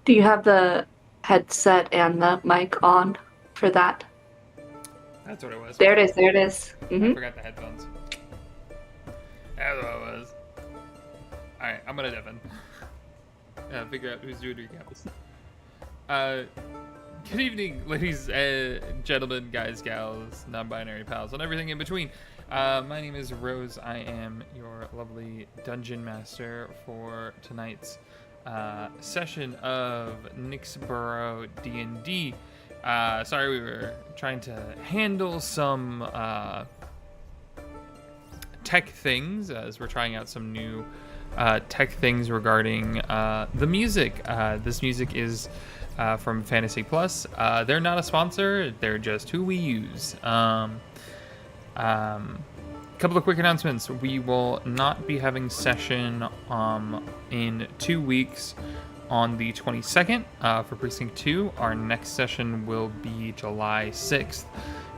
Do you have the headset and the mic on for that? That's what it was. There it is. There it is. I forgot the headphones. That's what it was. Alright, I'm gonna dip in. Figure out who's doing recaps. Good evening, ladies and gentlemen, guys, gals, non-binary pals, and everything in between. My name is Rose. I am your lovely dungeon master for tonight's session of Nyxborough D&D. Sorry, we were trying to handle some tech things as we're trying out some new tech things regarding the music. This music is from Fantasy Plus. They're not a sponsor, they're just who we use. Couple of quick announcements. We will not be having session in 2 weeks on the 22nd for Precinct 2. Our next session will be July 6th.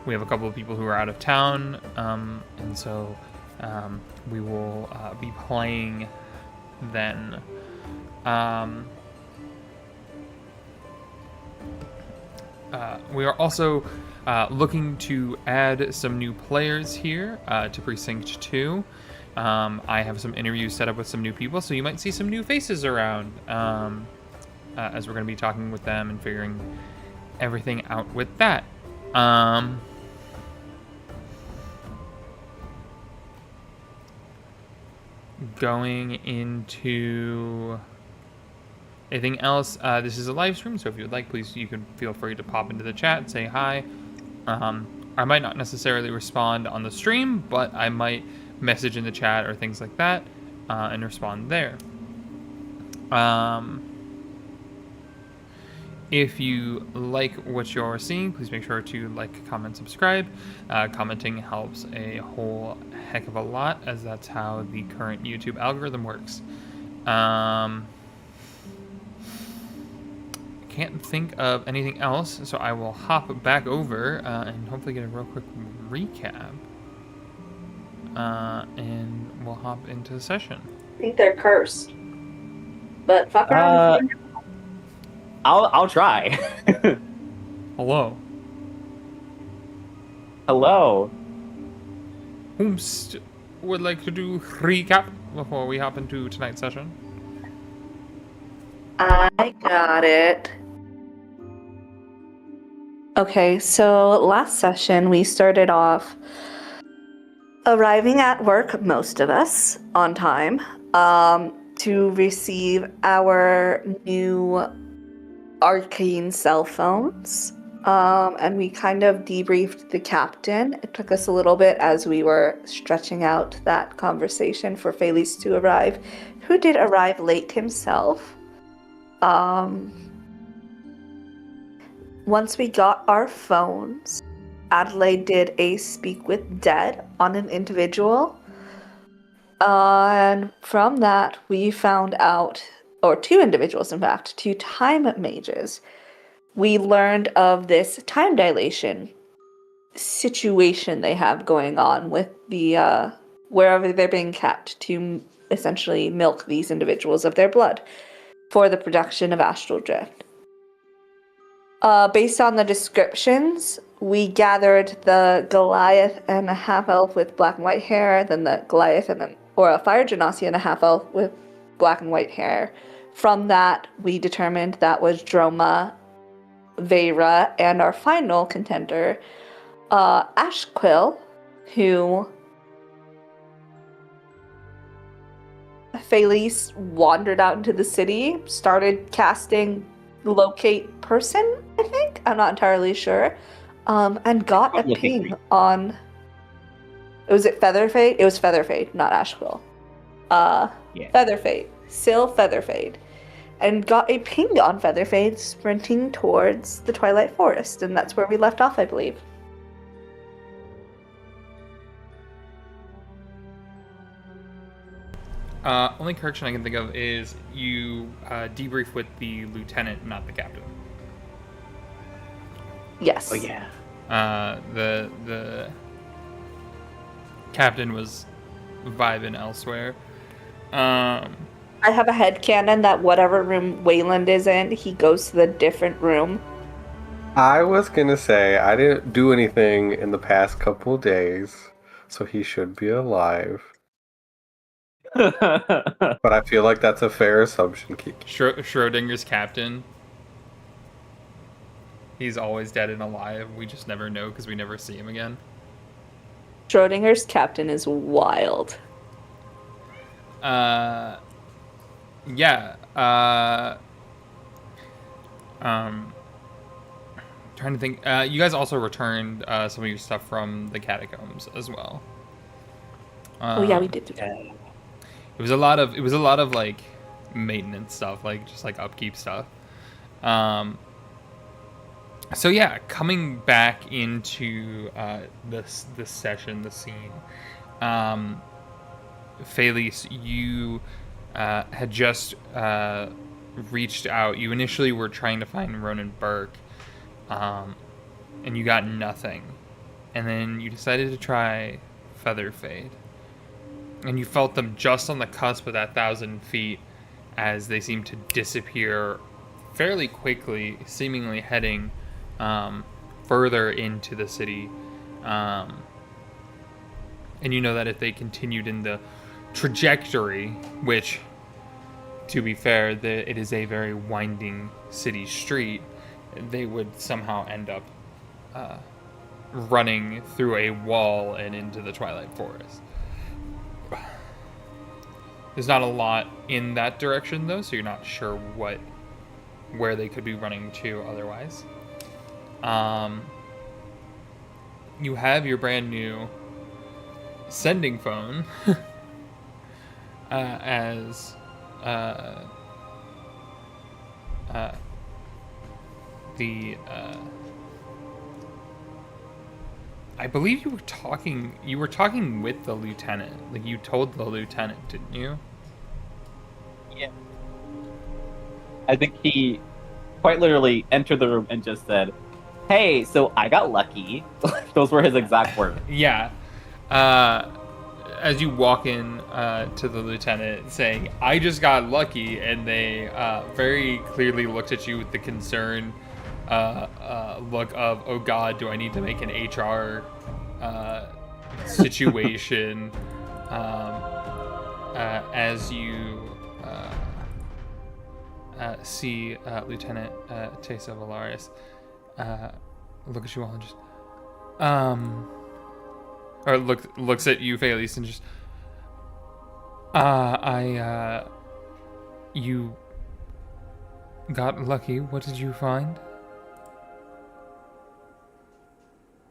We have a couple of people who are out of town, and so we will be playing then. We are also looking to add some new players here to Precinct 2. I have some interviews set up with some new people, so you might see some new faces around as we're going to be talking with them and figuring everything out with that. Going into anything else, this is a live stream, so if you would like, please, you can feel free to pop into the chat, say hi. I might not necessarily respond on the stream, but I might message in the chat or things like that and respond there. If you like what you're seeing, please make sure to like, comment, subscribe. Commenting helps a whole heck of a lot, as that's how the current YouTube algorithm works. Can't think of anything else, so I will hop back over and hopefully get a real quick recap. And we'll hop into the session. I think they're cursed. But fuck around. I'll try. Hello. Hello. Whomst would like to do recap before we hop into tonight's session? I got it. Okay, so last session we started off arriving at work, most of us, on time, to receive our new arcane cell phones. And we kind of debriefed the captain. It took us a little bit as we were stretching out that conversation for Felice to arrive, who did arrive late himself. Once we got our phones, Adelaide did a speak with dead on an individual. And from that, we found out, or two individuals, in fact, two time mages. We learned of this time dilation situation they have going on with the, wherever they're being kept, to essentially milk these individuals of their blood for the production of Astral Drift. Based on the descriptions, we gathered the Goliath and a half-elf with black and white hair, then the Goliath or a fire genasi and a half-elf with black and white hair. From that, we determined that was Droma, Vera, and our final contender, Ashquill, who Felice wandered out into the city, started casting locate person, I think? I'm not entirely sure. And got a ping on... Was it Featherfade? It was Featherfade, not Ashquill. Yeah. Featherfade. Syl Featherfade. And got a ping on Featherfade sprinting towards the Twilight Forest, and that's where we left off, I believe. Only correction I can think of is you debrief with the lieutenant, not the captain. Yes. Oh yeah. The captain was vibing elsewhere. I have a headcanon that whatever room Wayland is in, he goes to the different room. I was gonna say I didn't do anything in the past couple of days, so he should be alive. But I feel like that's a fair assumption, Kiki. Schrodinger's captain. He's always dead and alive. We just never know because we never see him again. Schrodinger's captain is wild. Yeah. Trying to think. You guys also returned some of your stuff from the catacombs as well. Oh yeah, we did do that. It was a lot of like maintenance stuff, like just like upkeep stuff. So yeah, coming back into this session, the scene, Felice, you had just reached out. You initially were trying to find Ronan Burke, and you got nothing. And then you decided to try Featherfade. And you felt them just on the cusp of that 1,000 feet as they seemed to disappear fairly quickly, seemingly heading further into the city. And you know that if they continued in the trajectory, which, to be fair, it is a very winding city street, they would somehow end up running through a wall and into the Twilight Forest. There's not a lot in that direction, though, so you're not sure where they could be running to otherwise. You have your brand new sending phone as I believe you were talking with the lieutenant. Like, you told the lieutenant, didn't you? Yeah. I think he quite literally entered the room and just said, "Hey, so I got lucky." Those were his exact words. Yeah. As you walk in to the lieutenant saying, "I just got lucky," and they very clearly looked at you with the concern look of, "Oh God, do I need to make an HR situation?" As you see Lieutenant Tesa Valaris look at you all and just or looks at you, Felice, and just you got lucky. What did you find?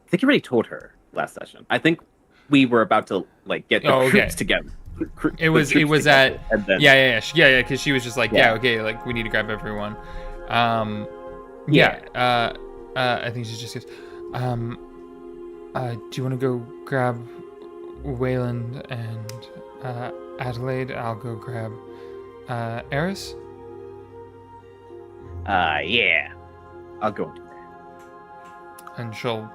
I think you already told her last session. I think we were about to like get the troops together. It was at then, yeah, because she was just like, okay, like we need to grab everyone. I think she just goes, do you want to go grab Wayland and Adelaide? I'll go grab Eris. Yeah, I'll go. And she'll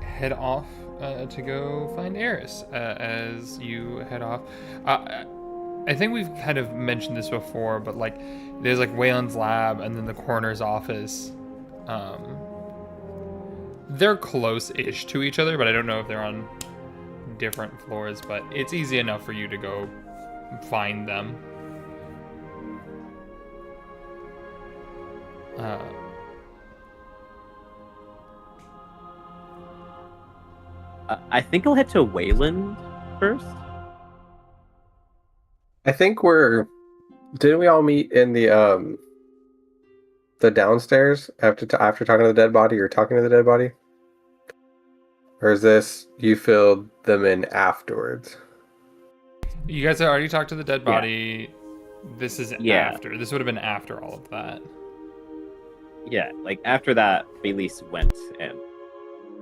head off to go find Eris as you head off. I think we've kind of mentioned this before, but like there's like Wayland's lab and then the coroner's office. They're close-ish to each other, but I don't know if they're on different floors, but it's easy enough for you to go find them. I think I'll head to Wayland first. I think didn't we all meet in the downstairs after talking to the dead body? You're talking to the dead body? Or is this you filled them in afterwards? You guys have already talked to the dead body. Yeah. This is after. This would have been after all of that. Yeah, like after that, Felice went and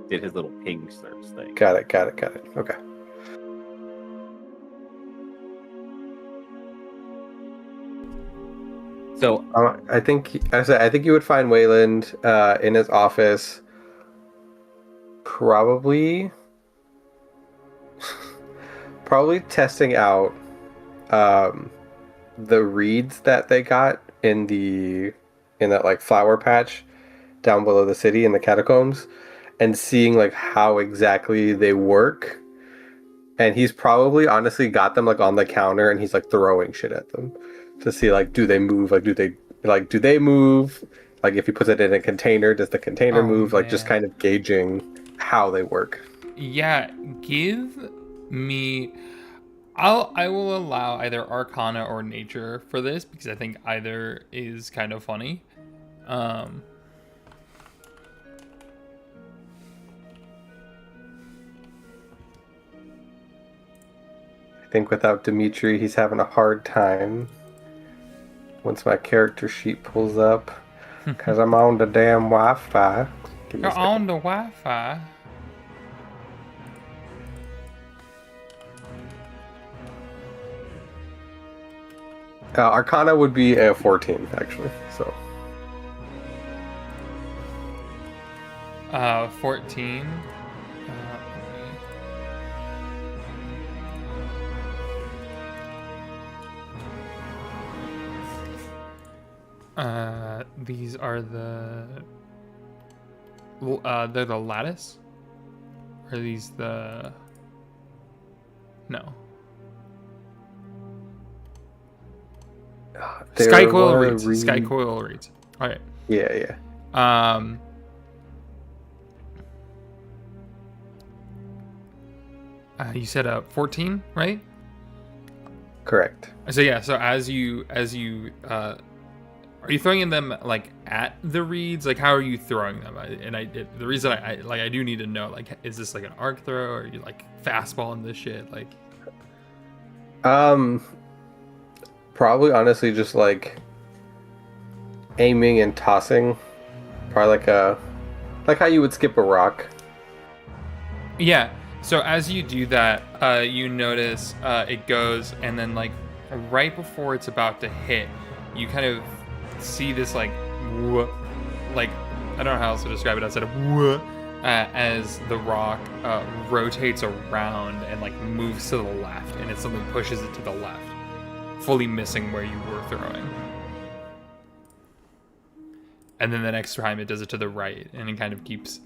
did his little ping search thing. Got it. Okay. So I think you would find Wayland in his office, probably testing out the reeds that they got in that like flower patch down below the city in the catacombs, and seeing like how exactly they work. And he's probably honestly got them like on the counter, and he's like throwing shit at them to see like, do they move? Like, do they move? Like, if he puts it in a container, does the container move? Like, just kind of gauging how they work. Yeah, give me. I will allow either Arcana or Nature for this because I think either is kind of funny. I think without Dimitri, he's having a hard time. Once my character sheet pulls up, because I'm on the damn Wi-Fi. You're on the Wi-Fi. Arcana would be a 14, actually. So. 14. These are they're the lattice? Or are these the... No. Sky coil reeds. Sky coil reeds. Alright. Yeah. You said 14, right? Correct. So yeah, so as you are you throwing them like at the reeds? Like, how are you throwing them? The reason I do need to know, like, is this like an arc throw, or are you like fastballing this shit? Like, probably honestly just like aiming and tossing, probably like how you would skip a rock. Yeah. So as you do that, you notice it goes, and then like right before it's about to hit, you kind of see this like I don't know how else to describe it outside of as the rock rotates around and like moves to the left, and it suddenly pushes it to the left, fully missing where you were throwing. And then the next time it does it to the right, and it kind of keeps,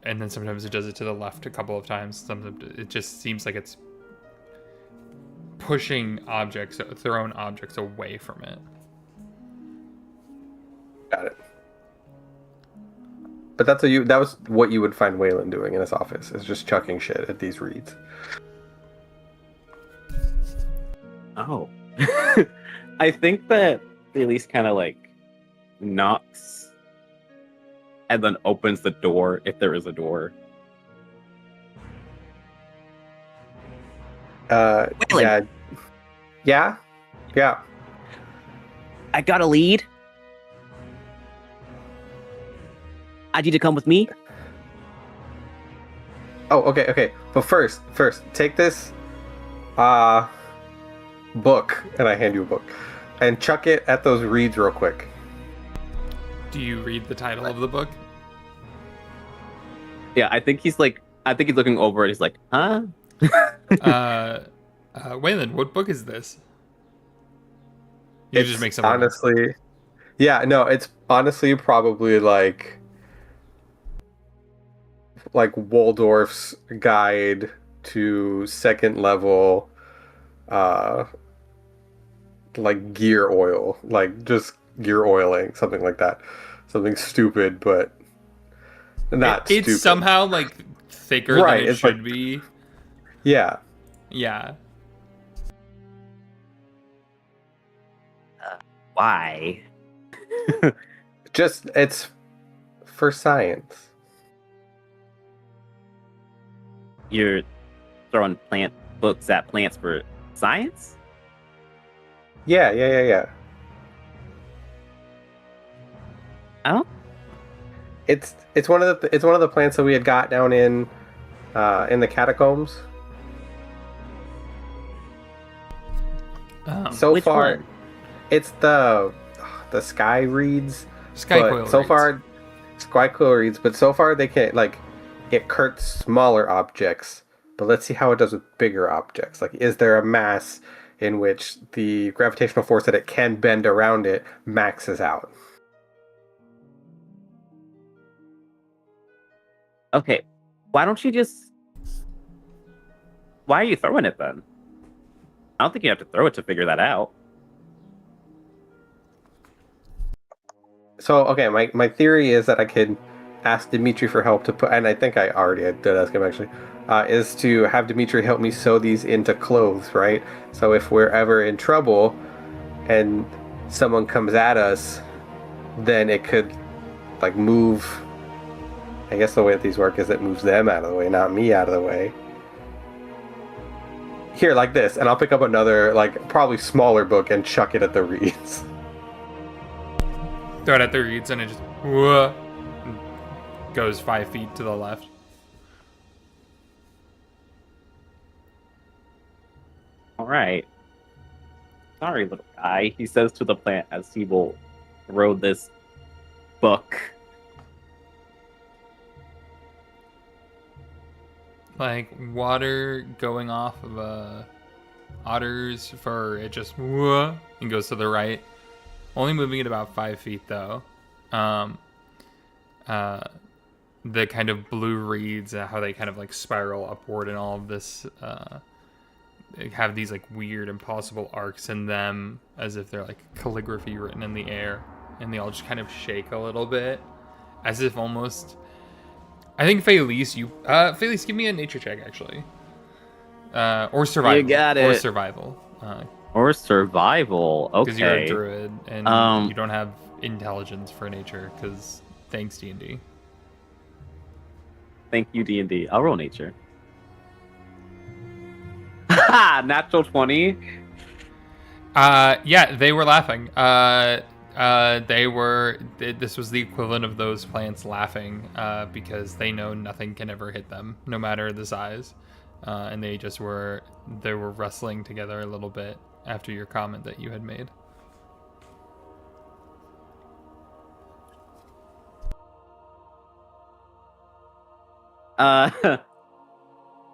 and then sometimes it does it to the left a couple of times. Sometimes it just seems like it's pushing thrown objects away from it. Got it. But that was what you would find Waylon doing in his office, is just chucking shit at these reeds. Oh. I think that they at least kind of like knocks and then opens the door if there is a door. Waylon. Yeah. I got a lead. I need to come with me. Oh, okay. But first, take this book, and I hand you a book, and chuck it at those reeds real quick. Do you read the title of the book? Yeah, I think he's looking over it. He's like, huh? Waylon, what book is this? You just make something honestly. Yeah, no, it's honestly probably like Waldorf's guide to second level like gear oil, like just gear oiling, something like that. Something stupid, but not it's stupid. Somehow like thicker than it should be. Yeah. Why? Just, it's for science. You're throwing plant books at plants for science? Yeah. Oh? It's one of the plants that we had got down in the catacombs. So which far, one? it's the sky reeds. Sky coil so reeds. far, sky coil reeds. But so far, they can't it hurts smaller objects. But let's see how it does with bigger objects. Like, is there a mass in which the gravitational force that it can bend around it maxes out. Okay, why don't you just... Why are you throwing it then? I don't think you have to throw it to figure that out. So, okay, my theory is that I could ask Dimitri for help to put, and I think I already did ask him actually, is to have Dimitri help me sew these into clothes, right? So if we're ever in trouble and someone comes at us, then it could, like, move. I guess the way that these work is it moves them out of the way, not me out of the way. Here, like this, and I'll pick up another, like, probably smaller book and chuck it at the reeds. Throw it at the reeds and it just whoa, goes 5 feet to the left. All right. Sorry, little guy, he says to the plant as he will throw this book. Like water going off of a otter's fur, it just whoa, and goes to the right. Only moving it about 5 feet though. The kind of blue reeds, how they kind of like spiral upward and all of this, they have these like weird impossible arcs in them as if they're like calligraphy written in the air, and they all just kind of shake a little bit as if almost... I think Felice, Felice, give me a nature check actually. Or survival. You got it. Or survival. Or survival, okay. Because you're a druid, and you don't have intelligence for nature, because thanks D&D. Thank you, D&D. I'll roll nature. Haha! Natural 20. Yeah, they were laughing. This was the equivalent of those plants laughing, because they know nothing can ever hit them, no matter the size. And they were wrestling together a little bit after your comment that you had made.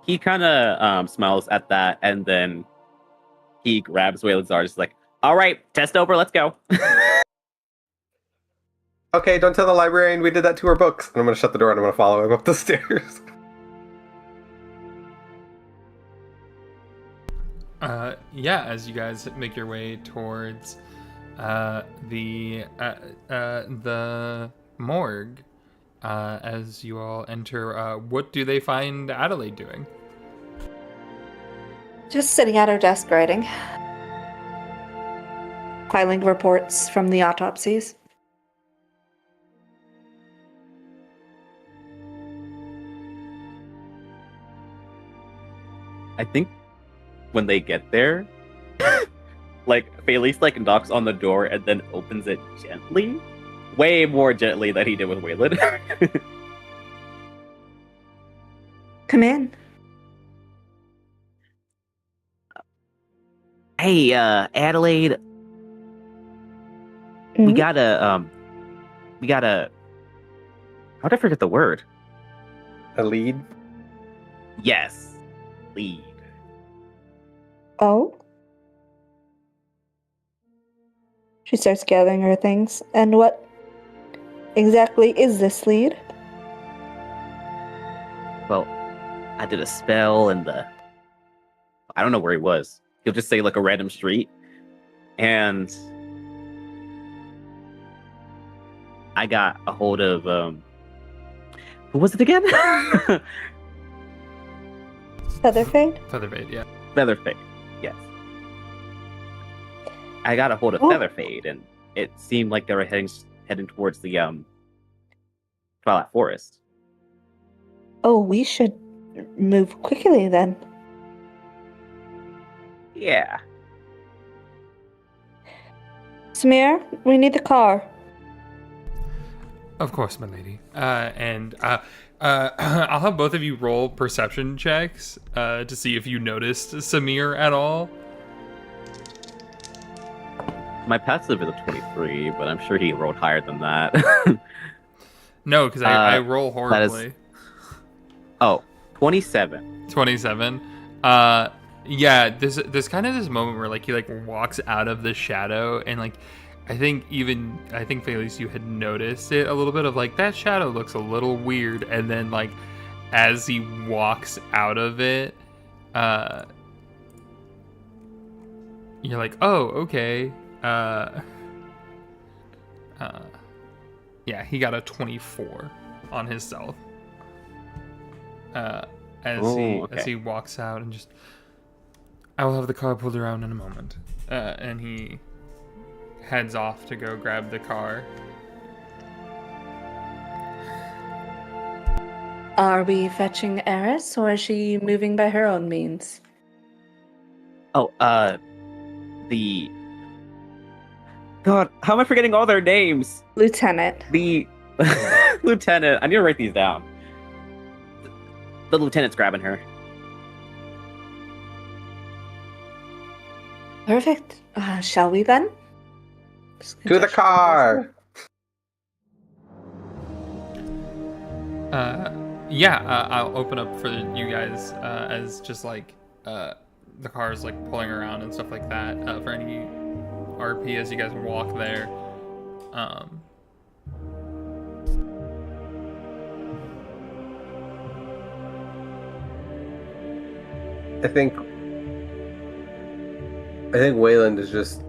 He kind of smiles at that, and then he grabs Waylon's arm, just like, all right, test over, let's go. Okay, don't tell the librarian we did that to her books. And I'm going to shut the door and I'm going to follow him up the stairs. Yeah, as you guys make your way towards the morgue, as you all enter, what do they find Adelaide doing? Just sitting at her desk writing. Filing reports from the autopsies. I think when they get there, like, Felice, like, knocks on the door and then opens it gently. Way more gently than he did with Waylon. Come in. Hey, Adelaide, Mhm. we gotta, how'd I forget the word? A lead? Yes. Lead. Oh? She starts gathering her things. And what exactly is this lead? Well, I did a spell and I don't know where he was. He'll just say like a random street. And I got a hold of, who was it again? Featherfade? Featherfade, yeah. Featherfade, yes. I got a hold of Featherfade, and it seemed like they were heading towards the Twilight Forest. Oh, we should move quickly then. Yeah. Samir, we need the car. Of course, my lady. I'll have both of you roll perception checks to see if you noticed Samir at all. My passive is a 23, but I'm sure he rolled higher than that. No, because I roll horribly. Oh, 27. 27. Yeah, there's kind of this moment where like he like walks out of the shadow, and like I think Felice, you had noticed it a little bit of like that shadow looks a little weird, and then like as he walks out of it, you're like, oh, okay. Yeah, he got a 24 on his stealth. As he walks out and just, I will have the car pulled around in a moment. And he heads off to go grab the car. Are we fetching Eris, or is she moving by her own means? Oh, the... God, how am I forgetting all their names? Lieutenant. The lieutenant. I need to write these down. The lieutenant's grabbing her. Perfect. Shall we then? To the car! I'll open up for you guys as just like the car's like pulling around and stuff like that for any RP as you guys walk there. I think Wayland is just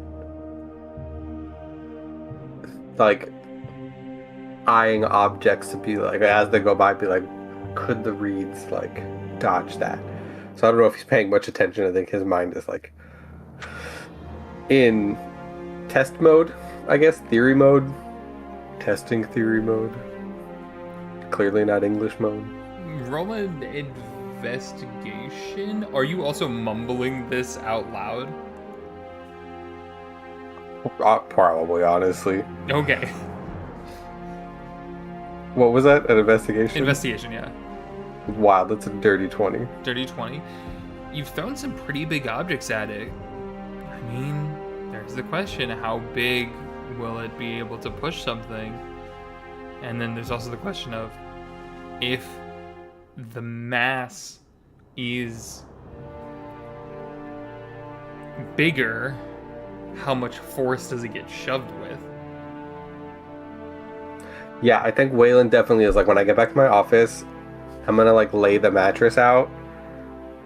like eyeing objects to be like, as they go by, be like, could the reeds like dodge that? So I don't know if he's paying much attention. I think his mind is like in test mode, I guess, theory mode, testing theory mode. Clearly not English mode. Roll an investigation. Are you also mumbling this out loud? Probably, honestly. Okay. What was that? An investigation? Investigation, yeah. Wow, that's a dirty 20. Dirty 20. You've thrown some pretty big objects at it. I mean, there's the question, how big will it be able to push something? And then there's also the question of if the mass is bigger, how much force does it get shoved with? Yeah, I think Waylon definitely is like, when I get back to my office, I'm gonna like lay the mattress out,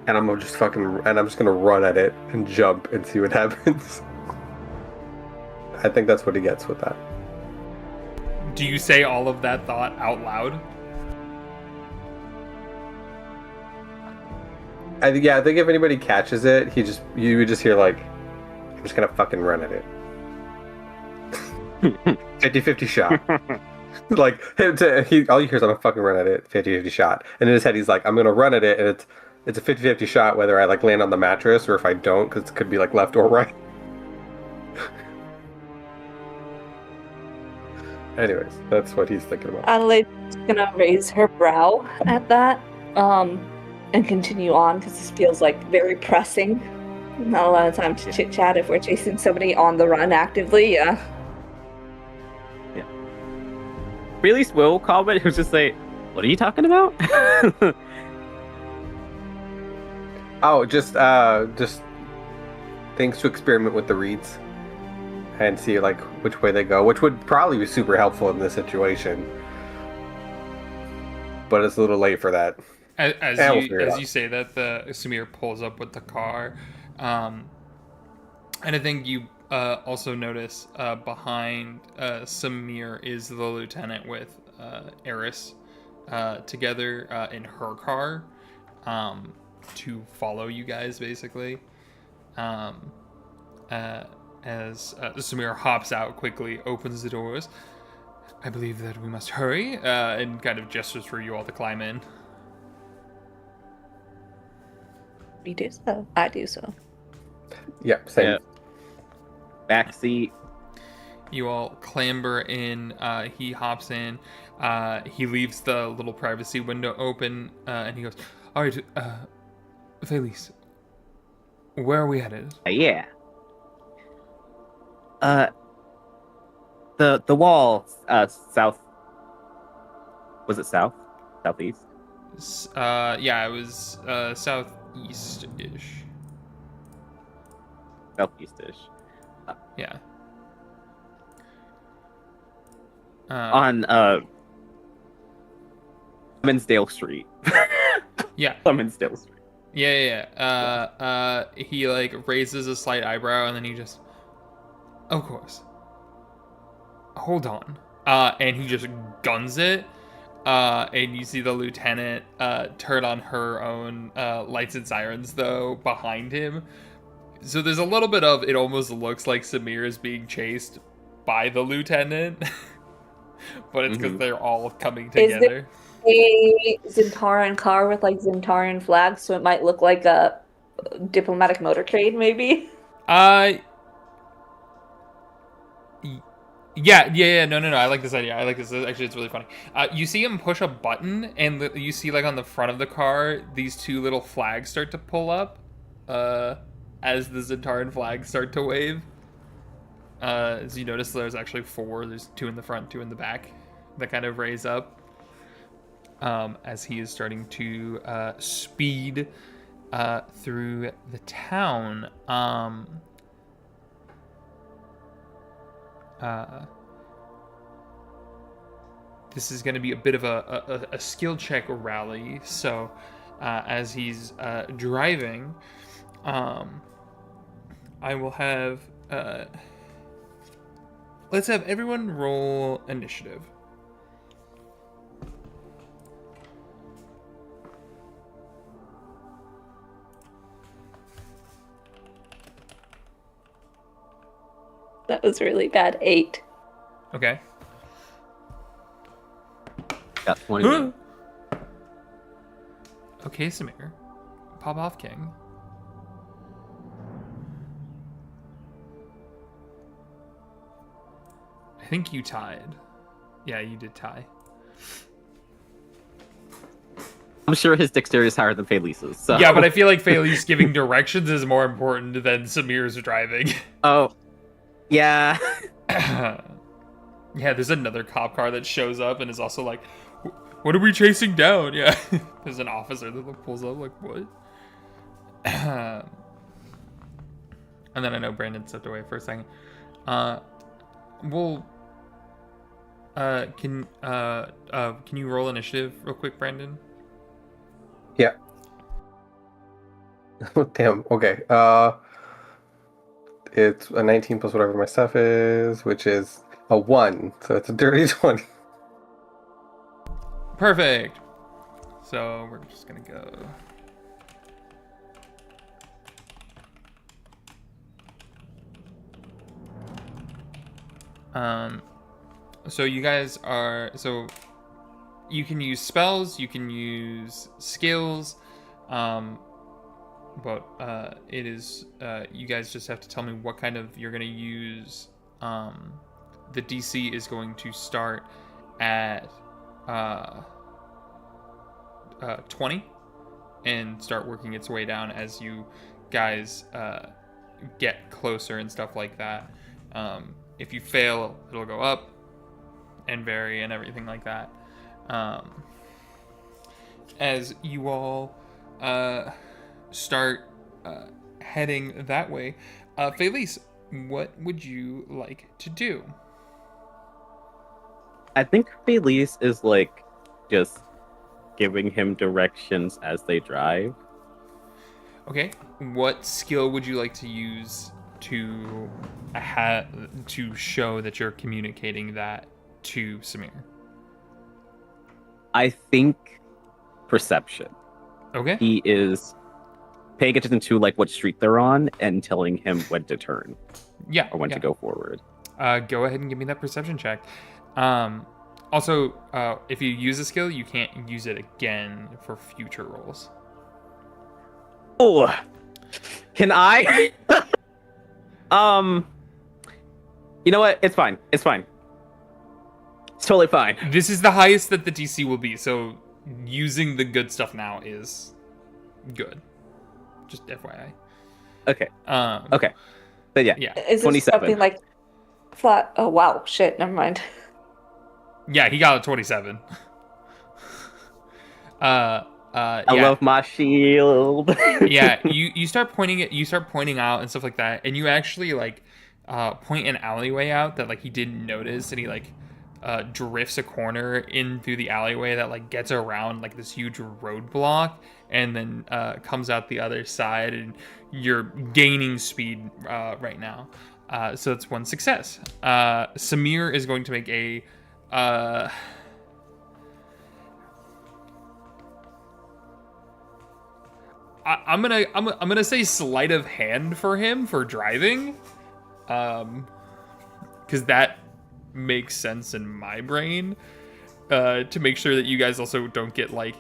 and I'm just gonna run at it and jump and see what happens. I think that's what he gets with that. Do you say all of that thought out loud? I think if anybody catches it, you would just hear like, I'm just gonna fucking run at it. 50-50 shot. Like, all you hear is, I'm gonna fucking run at it, 50-50 shot. And in his head, he's like, I'm gonna run at it, and it's a 50-50 shot whether I like land on the mattress or if I don't, because it could be like left or right. Anyways, that's what he's thinking about. Adelaide's gonna raise her brow at that, and continue on, because this feels like very pressing. Not a lot of time to chit chat if we're chasing somebody on the run actively, yeah. Release will comment. It was just like, what are you talking about? Oh, just things to experiment with the reeds and see like which way they go, which would probably be super helpful in this situation. But it's a little late for that. As you say that, the Samir pulls up with the car, and I think you also notice behind Samir is the lieutenant with Eris together in her car to follow you guys, basically. As Samir hops out quickly, opens the doors. I believe that we must hurry, and kind of gestures for you all to climb in. We do so. I do so. Yeah, same. Yeah. Backseat. You all clamber in. He hops in. He leaves the little privacy window open, and he goes, "All right, Felice, where are we headed?" Yeah. The wall, south. Was it south? Southeast? Yeah, it was southeast-ish. southeast-ish. Yeah. On Clemensdale Street. Yeah. Clemensdale Street. Yeah. He like raises a slight eyebrow and then he just, of course. Hold on. And he just guns it. And you see the lieutenant turn on her own lights and sirens though behind him. So there's a little bit of it almost looks like Samir is being chased by the lieutenant. But it's because they're all coming together. A Zentaran car with like Zentaran flags, so it might look like a diplomatic motorcade, maybe. Yeah. No. I like this idea. I like this. Actually, it's really funny. You see him push a button, and you see like on the front of the car, these two little flags start to pull up, as the Zentaran flags start to wave. As you notice, there's actually 4. There's 2 in the front, 2 in the back, that kind of raise up. As he is starting to speed through the town. This is going to be a bit of a skill check rally. So as he's driving, I will have... let's have everyone roll initiative. That was really bad. 8. Okay. Got 20. Okay, Samir. Pop off, King. I think you tied. Yeah, you did tie. I'm sure his dexterity is higher than Felice's. So. Yeah, but I feel like Felice giving directions is more important than Samir's driving. Oh. Yeah. Yeah, there's another cop car that shows up and is also like, what are we chasing down? Yeah. There's an officer that pulls up like, what? And then I know Brandon stepped away for a second. Can you roll initiative real quick, Brandon? Yeah. Damn. Okay. It's a 19 plus whatever my stuff is, which is a 1. So it's a dirty 20. Perfect. So we're just gonna go. So you guys are, so you can use spells, you can use skills, but it is, you guys just have to tell me what kind of you're going to use. The DC is going to start at 20 and start working its way down as you guys get closer and stuff like that. If you fail, it'll go up and vary and everything like that. As you all start heading that way, Felice, what would you like to do? I think Felice is like just giving him directions as they drive. Okay, what skill would you like to use to show that you're communicating that to Samir? I think perception. Okay. He is paying attention to like what street they're on and telling him when to turn. Yeah. Or when to go forward. Go ahead and give me that perception check. Also, if you use a skill, you can't use it again for future rolls. Oh, can I? You know what? It's fine. It's fine. It's totally fine. This is the highest that the DC will be, so using the good stuff now is good. Just FYI. Okay. Okay. But yeah. Is this 27. something like flat? Oh wow, shit. Never mind. Yeah, he got a 27. I yeah. love my shield. Yeah, you start pointing out and stuff like that, and you actually like point an alleyway out that like he didn't notice, and he like drifts a corner in through the alleyway that like gets around like this huge roadblock, and then comes out the other side, and you're gaining speed right now. So that's one success. Samir is going to make a I'm gonna say sleight of hand for him for driving, because that makes sense in my brain. To make sure that you guys also don't get like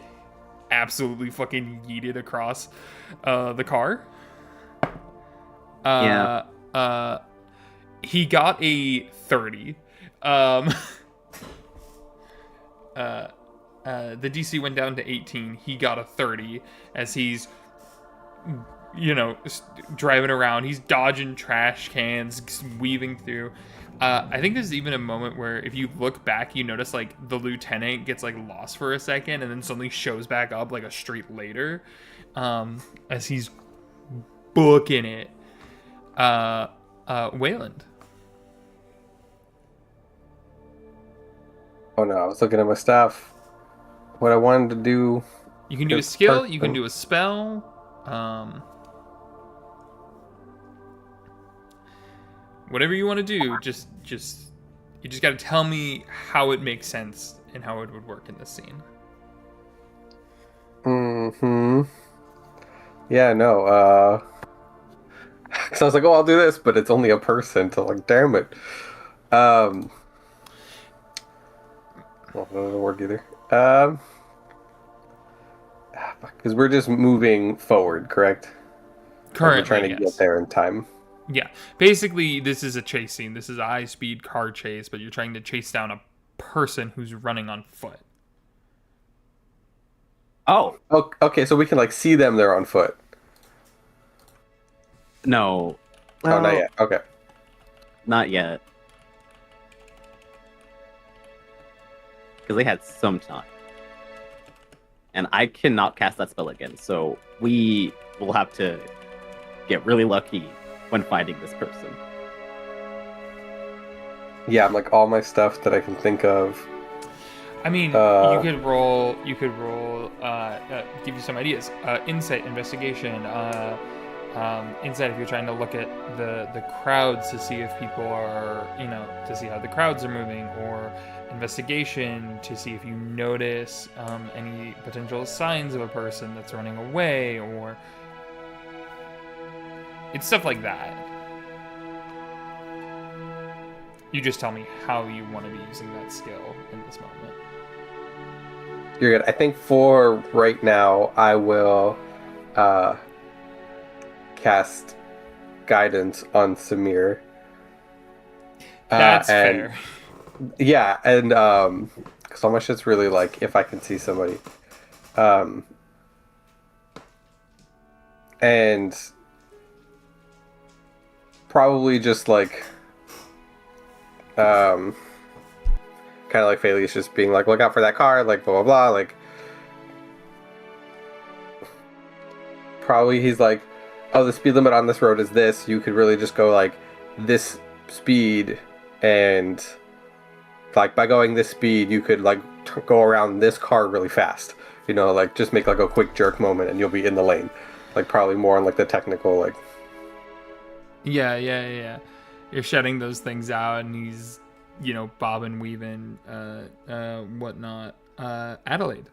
absolutely fucking yeeted across the car. Yeah. He got a 30. The DC went down to 18. He got a 30 as he's, driving around. He's dodging trash cans, weaving through. I think there's even a moment where if you look back, you notice like the lieutenant gets like lost for a second and then suddenly shows back up like a street later, as he's booking it. Wayland. Oh no, I was looking at my stuff. What I wanted to do. You can do a skill. You can do a spell. Whatever you want to do, just you just got to tell me how it makes sense and how it would work in this scene. Yeah, no. Cause I was like, oh, I'll do this, but it's only a person. So like, damn it. Well, that doesn't work either. Because we're just moving forward, correct? Currently, we're trying to get there in time. Yeah, basically, this is a chase scene. This is a high-speed car chase, but you're trying to chase down a person who's running on foot. Oh, okay. So we can like see them there on foot. no. Oh, not yet. Okay. Not yet. Because they had some time. And I cannot cast that spell again, so we will have to get really lucky when finding this person. Yeah, I'm like all my stuff that I can think of. I mean, you could roll. Give you some ideas. Insight, investigation. Insight if you're trying to look at the crowds to see if people are, to see how the crowds are moving, or investigation to see if you notice any potential signs of a person that's running away, or it's stuff like that. You just tell me how you want to be using that skill in this moment. You're good. I think for right now, I will cast guidance on Samir. That's fair. Yeah, and because all my shit's really like if I can see somebody, and probably just like kind of like Phaley's just being like, look out for that car, like blah blah blah, like probably he's like, oh, the speed limit on this road is this. You could really just go like this speed, and like by going this speed, you could like go around this car really fast. Like just make like a quick jerk moment, and you'll be in the lane. Like probably more on like the technical like. Yeah. You're shutting those things out, and he's, bobbing, weaving, whatnot. Adelaide.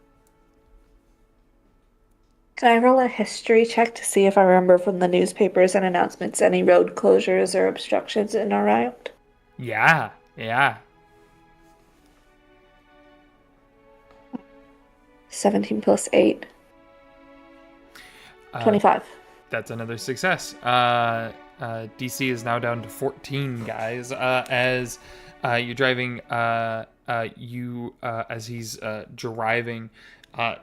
Can I roll a history check to see if I remember from the newspapers and announcements any road closures or obstructions in our route? Yeah. 17 plus 8. 25. That's another success. DC is now down to 14, guys. As you're driving, as he's driving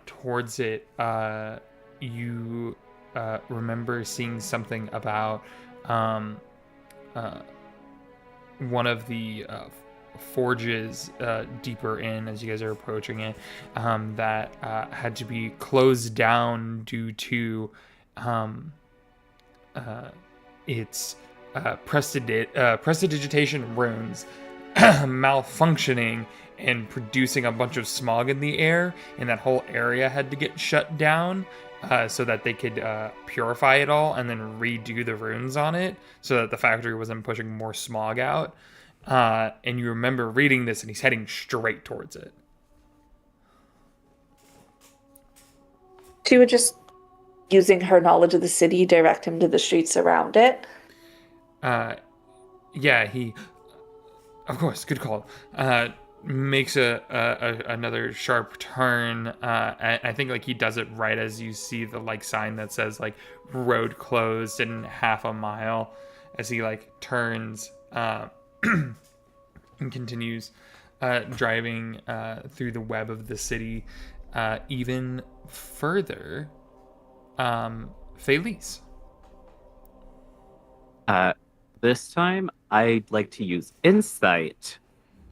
towards it, you remember seeing something about one of the forges deeper in as you guys are approaching it that had to be closed down due to its prestidigitation runes malfunctioning and producing a bunch of smog in the air, and that whole area had to get shut down so that they could purify it all and then redo the runes on it so that the factory wasn't pushing more smog out. And you remember reading this, and he's heading straight towards it. She would just, using her knowledge of the city, direct him to the streets around it. Yeah, he... Of course, good call. Makes another sharp turn. I think like he does it right as you see the like sign that says like road closed in half a mile, as he like turns and continues driving through the web of the city even further. Felice. This time, I'd like to use insight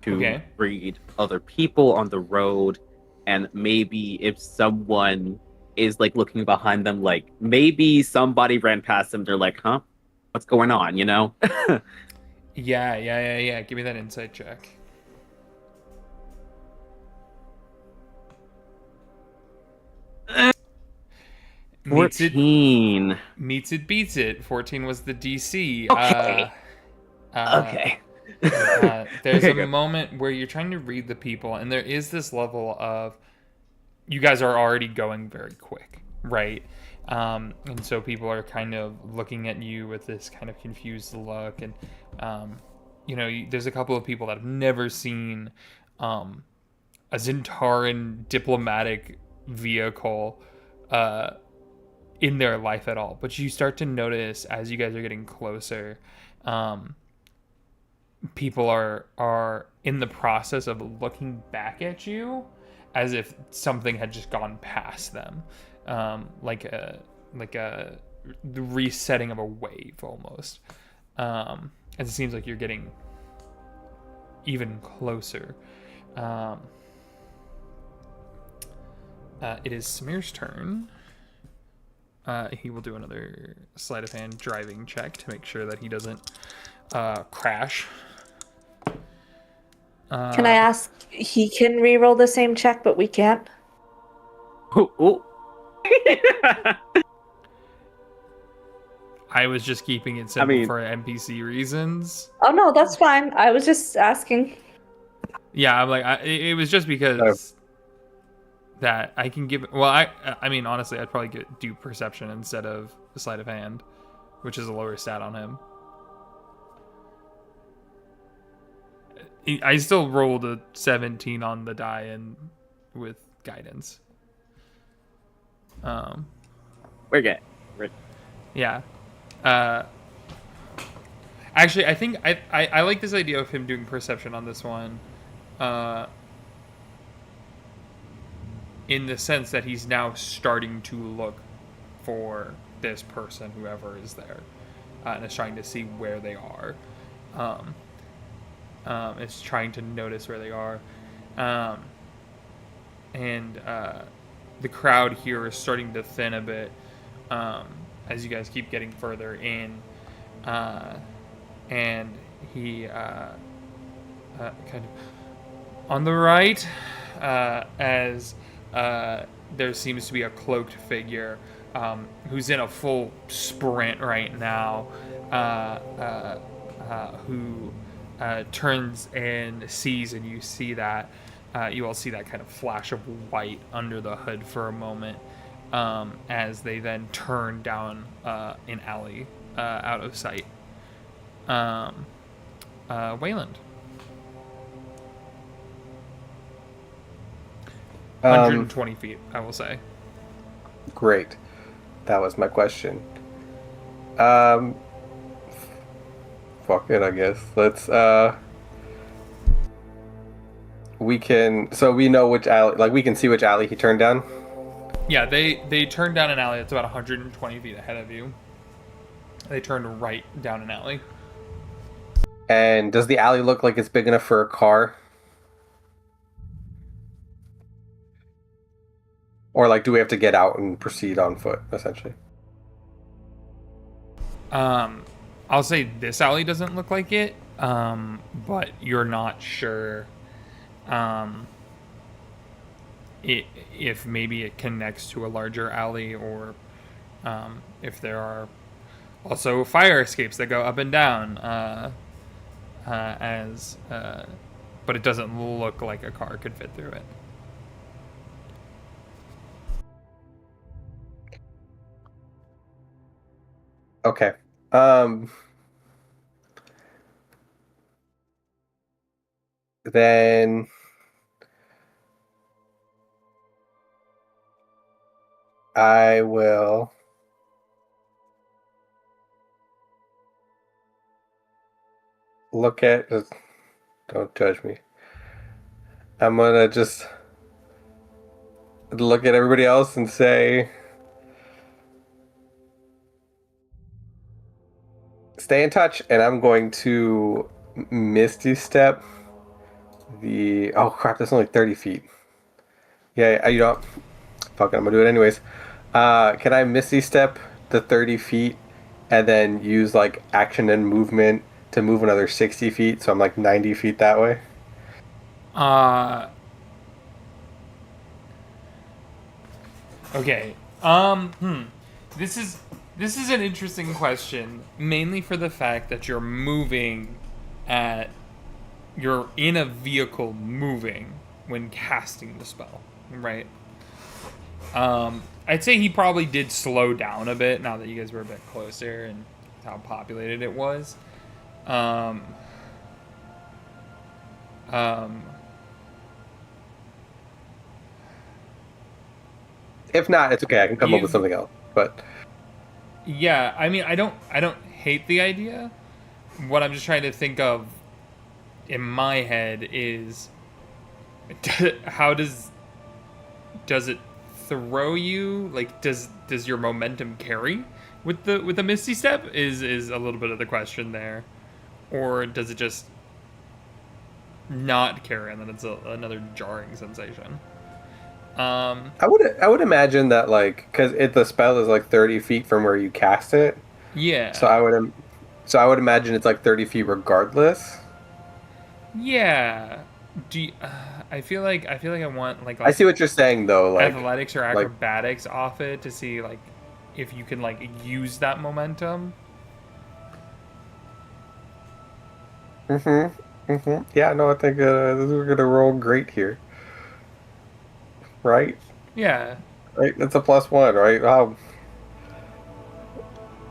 to read other people on the road, and maybe if someone is like looking behind them, like maybe somebody ran past them, they're like, huh? What's going on, you know? Yeah. Give me that insight check. Meets 14. Meets it, beats it. 14 was the DC. Okay. Okay. There's a moment where you're trying to read the people, and there is this level of you guys are already going very quick, right? And so people are kind of looking at you with this kind of confused look, and there's a couple of people that have never seen a Zentaran diplomatic vehicle in their life at all. But you start to notice as you guys are getting closer, people are in the process of looking back at you as if something had just gone past them, like a the resetting of a wave almost. As it seems like you're getting even closer. It is Samir's turn. He will do another sleight of hand driving check to make sure that he doesn't crash. Can I ask, he can re-roll the same check, but we can't? Ooh. I was just keeping it simple for NPC reasons. Oh, no, that's fine. I was just asking. Yeah, I'm like, it was just because that I can give... Well, I mean, honestly, I'd probably do perception instead of the sleight of hand, which is a lower stat on him. I still rolled a 17 on the die and with guidance. We're good. Yeah. Actually, I think I like this idea of him doing perception on this one. In the sense that he's now starting to look for this person, whoever is there, and is trying to see where they are. It's trying to notice where they are. And the crowd here is starting to thin a bit as you guys keep getting further in. And he kind of on the right, as there seems to be a cloaked figure who's in a full sprint right now, who turns and sees, and you see that you all see that kind of flash of white under the hood for a moment, as they then turn down an alley out of sight. Wayland. 120 feet, I will say. Great. That was my question. Fuck it, I guess. Let's, we know which alley, like, we can see which alley he turned down? Yeah, they turned down an alley that's about 120 feet ahead of you. They turned right down an alley. And does the alley look like it's big enough for a car? Or like, do we have to get out and proceed on foot, essentially? I'll say this alley doesn't look like it, but you're not sure if maybe it connects to a larger alley, or if there are also fire escapes that go up and down, but it doesn't look like a car could fit through it. Okay. Then I will look at. Don't judge me. I'm gonna just look at everybody else and say, stay in touch, and I'm going to Misty Step the. Oh crap! That's only 30 feet. Yeah, you know, fuck it, I'm gonna do it anyways. Can I Misty Step the 30 feet, and then use like action and movement to move another 60 feet? So I'm like 90 feet that way. Okay. This is an interesting question, mainly for the fact that you're in a vehicle moving when casting the spell, right? I'd say he probably did slow down a bit now that you guys were a bit closer and how populated it was. If not, it's okay. I can come up with something else. But yeah, I mean, I don't hate the idea. What I'm just trying to think of in my head is how does it throw you? Like, does your momentum carry with the Misty Step? Is a little bit of the question there, or does it just not carry and then it's another jarring sensation? I would imagine that, like, because the spell is like 30 feet from where you cast it. Yeah. So I would imagine it's like 30 feet regardless. Yeah. I feel like I want like I see what you're saying though, like athletics or acrobatics off it to see like if you can like use that momentum. Yeah, no, I think we're gonna roll great here. Right? Yeah. Right? It's a +1, right?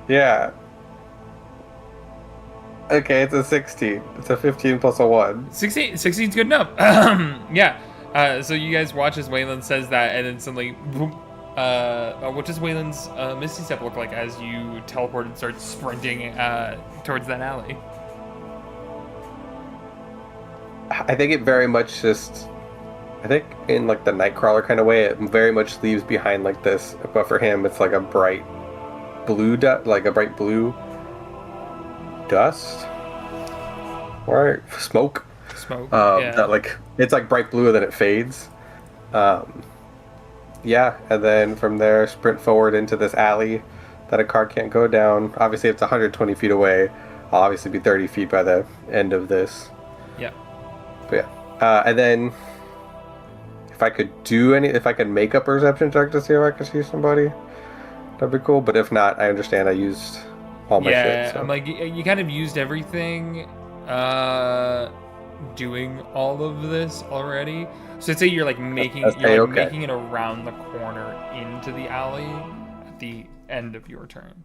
Yeah. Okay, it's a 16. It's a 15 plus a 1. 16's good enough. Yeah. So you guys watch as Waylon says that, and then suddenly, what does Waylon's Misty Step look like as you teleport and start sprinting towards that alley? I think it very much just... I think in like the Nightcrawler kind of way, it very much leaves behind like this. But for him, it's like a bright blue dust, or smoke. Yeah. That like it's like bright blue and then it fades. Yeah, and then from there, sprint forward into this alley that a car can't go down. Obviously, if it's 120 feet away, I'll obviously be 30 feet by the end of this. Yeah. But yeah, and then. If I could make a perception check to see if I could see somebody, that'd be cool. But if not, I understand I used all my shit. Yeah, So. I'm like, you kind of used everything doing all of this already. So I'd say you're like making making it around the corner into the alley at the end of your turn.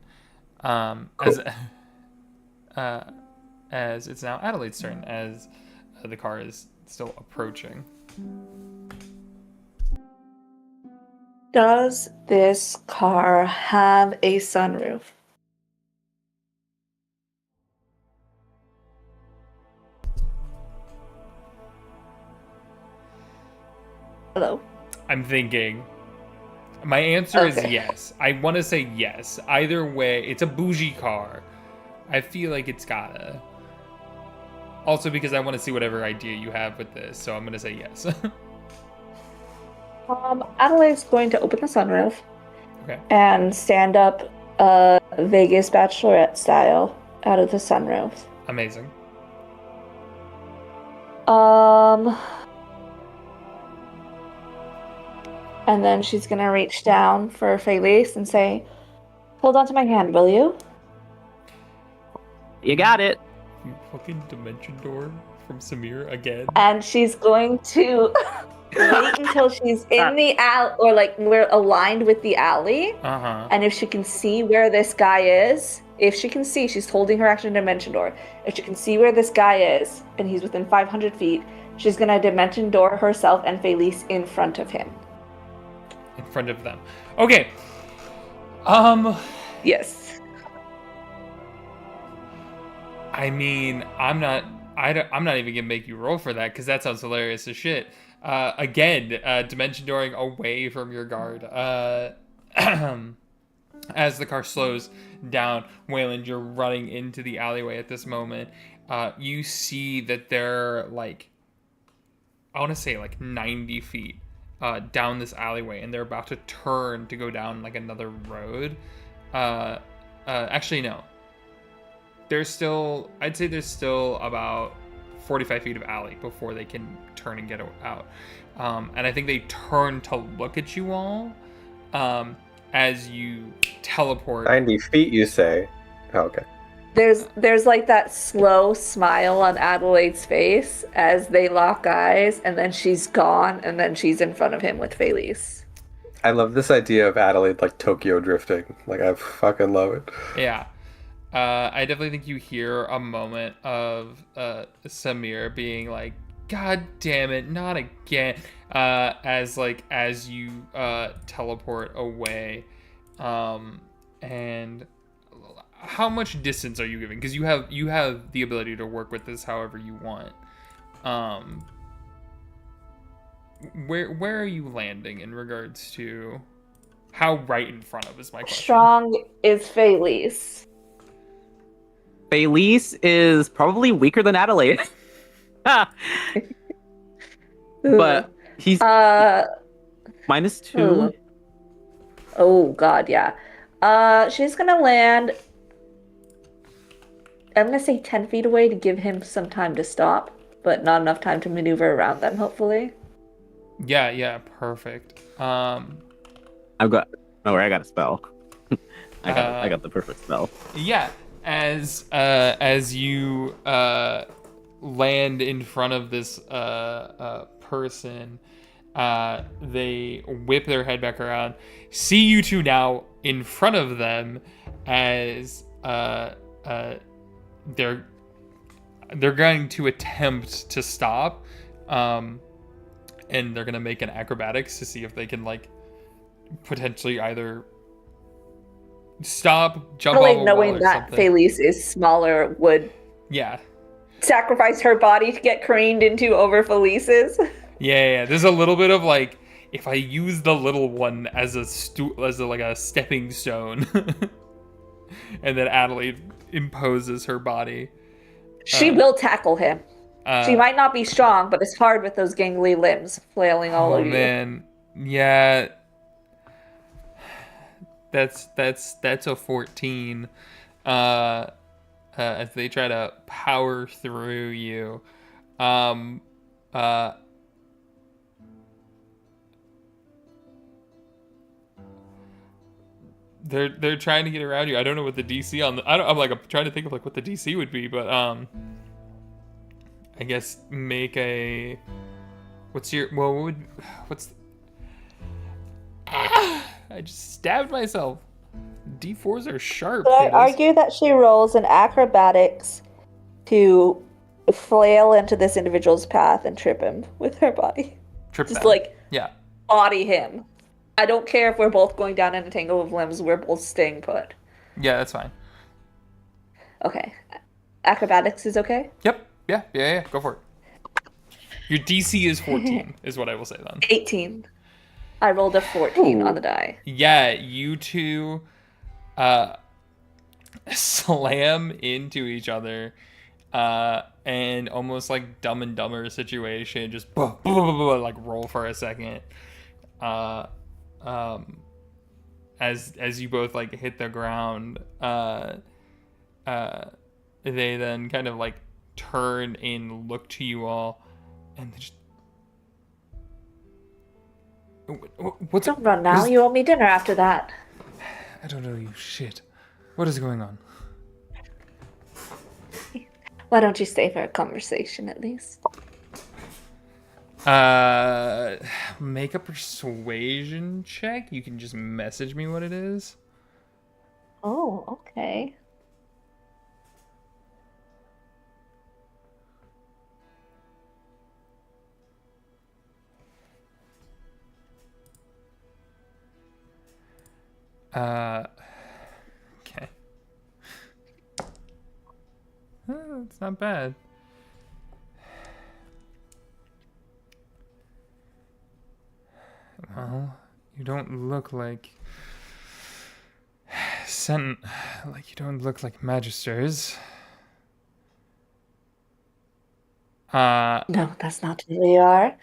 Cool. As it's now Adelaide's turn, as the car is still approaching. Does this car have a sunroof? Hello? I'm thinking. My answer is yes. I want to say yes. Either way, it's a bougie car. I feel like it's gotta. Also because I want to see whatever idea you have with this, so I'm gonna say yes. Adelaide's going to open the sunroof Okay. and stand up Vegas Bachelorette style out of the sunroof. Amazing. And then she's gonna reach down for Felice and say, "Hold on to my hand, will you?" You got it. You fucking dimension door from Samir again. And she's going to wait until she's in the alley, or like we're aligned with the alley. Uh-huh. And if she can see where this guy is, if she can see, she's holding her action dimension door. If she can see where this guy is, and he's within 500 feet, she's gonna dimension door herself and Felice in front of him. In front of them. Okay. Yes. I mean, I'm not even gonna make you roll for that because that sounds hilarious as shit. Again, dimension dooring away from your guard. As the car slows down, Wayland, you're running into the alleyway at this moment. You see that they're like, I want to say like 90 feet down this alleyway, and they're about to turn to go down like another road. Actually, no. I'd say there's still about 45 feet of alley before they can turn and get out. And I think they turn to look at you all as you teleport. 90 feet, you say? Oh, okay. There's like that slow smile on Adelaide's face as they lock eyes, and then she's gone, and then she's in front of him with Felice. I love this idea of Adelaide like Tokyo drifting. Like, I fucking love it. Yeah. I definitely think you hear a moment of Samir being like, "God damn it, not again!" As you teleport away. And how much distance are you giving? Because you have the ability to work with this however you want. Where are you landing in regards to how right in front of is my question? Strong is Felice. Felice is probably weaker than Adelaide. But he's -2. Oh god, yeah. She's gonna land, I'm gonna say 10 feet away to give him some time to stop, but not enough time to maneuver around them, hopefully. Yeah, perfect. I got a spell. I got the perfect spell. Yeah, as you land in front of this person, they whip their head back around, see you two now in front of them as they're going to attempt to stop, and they're gonna make an acrobatics to see if they can like potentially either stop, jump off a wall knowing or that something. Felice is smaller would sacrifice her body to get craned into over Felice's. Yeah. There's a little bit of like, if I use the little one as a stepping stone, and then Adelaide imposes her body. She will tackle him. She might not be strong, but it's hard with those gangly limbs flailing all over you. Oh man, yeah. That's a 14. As they try to power through you. They're trying to get around you. I don't know what the DC on the, I'm trying to think of like what the DC would be, but I guess make a, I just stabbed myself. D4s are sharp. So I argue that she rolls an acrobatics to flail into this individual's path and trip him with her body. Body him. I don't care if we're both going down in a tangle of limbs, we're both staying put. Yeah, that's fine. Okay. Acrobatics is okay? Yep. Yeah. Go for it. Your DC is 14, is what I will say then. 18. I rolled a 14 on the die. Yeah, you two slam into each other and almost like Dumb and Dumber situation, just like roll for a second. As you both like hit the ground, they then kind of like turn and look to you all, and they just. What's Don't run now. You owe me dinner after that. I don't know you shit. What is going on? Why don't you stay for a conversation at least? Make a persuasion check. You can just message me what it is. Oh, okay. Okay. It's not bad. Well, you don't look like you don't look like magisters. No, that's not who we are.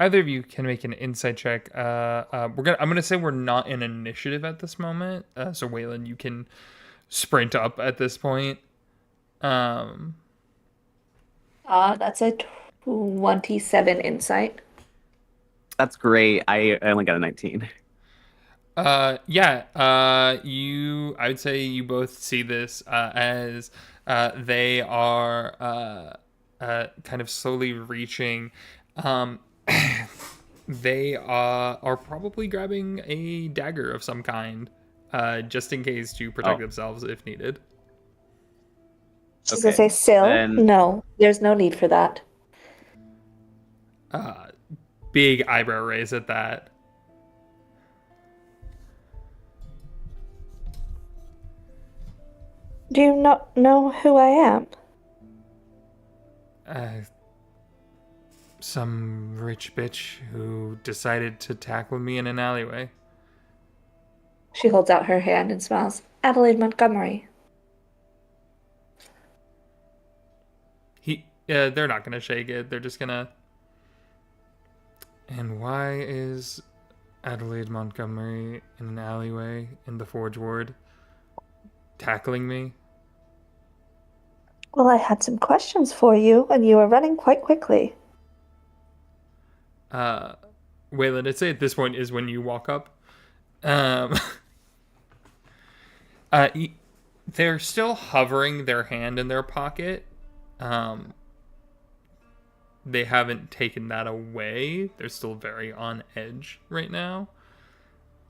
Either of you can make an insight check. I'm gonna say we're not in initiative at this moment. So Waylon, you can sprint up at this point. That's a 27 insight. That's great. I only got a 19. I would say you both see this as they are kind of slowly reaching. They are probably grabbing a dagger of some kind, just in case to protect themselves if needed. She's gonna say, Syl? No, there's no need for that. Big eyebrow raise at that. Do you not know who I am? Some rich bitch who decided to tackle me in an alleyway. She holds out her hand and smiles. Adelaide Montgomery. They're not gonna shake it. They're just gonna. And why is Adelaide Montgomery in an alleyway in the Forge Ward tackling me? Well, I had some questions for you, and you were running quite quickly. Waylon, I'd say at this point is when you walk up. They're still hovering their hand in their pocket. They haven't taken that away. They're still very on edge right now.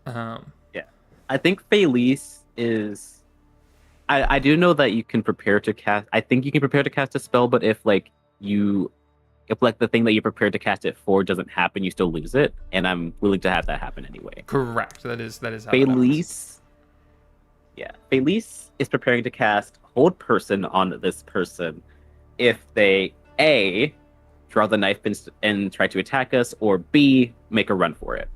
Yeah. I think Felice is... I do know that you can prepare to cast... I think you can prepare to cast a spell, but if the thing that you're prepared to cast it for doesn't happen, you still lose it. And I'm willing to have that happen anyway. Correct. That is how Felice... Yeah. Felice is preparing to cast Hold Person on this person if they, A, draw the knife and try to attack us, or B, make a run for it.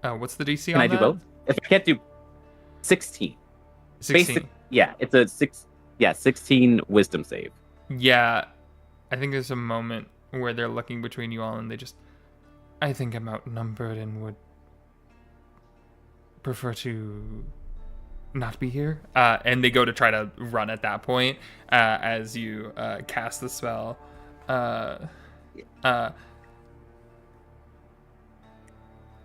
What's the DC Can on I do that? both? If I can't do 16. 16. It's a 16 wisdom save. Yeah. I think there's a moment where they're looking between you all and they just, I think I'm outnumbered and would prefer to not be here. And they go to try to run at that point as you cast the spell. I'm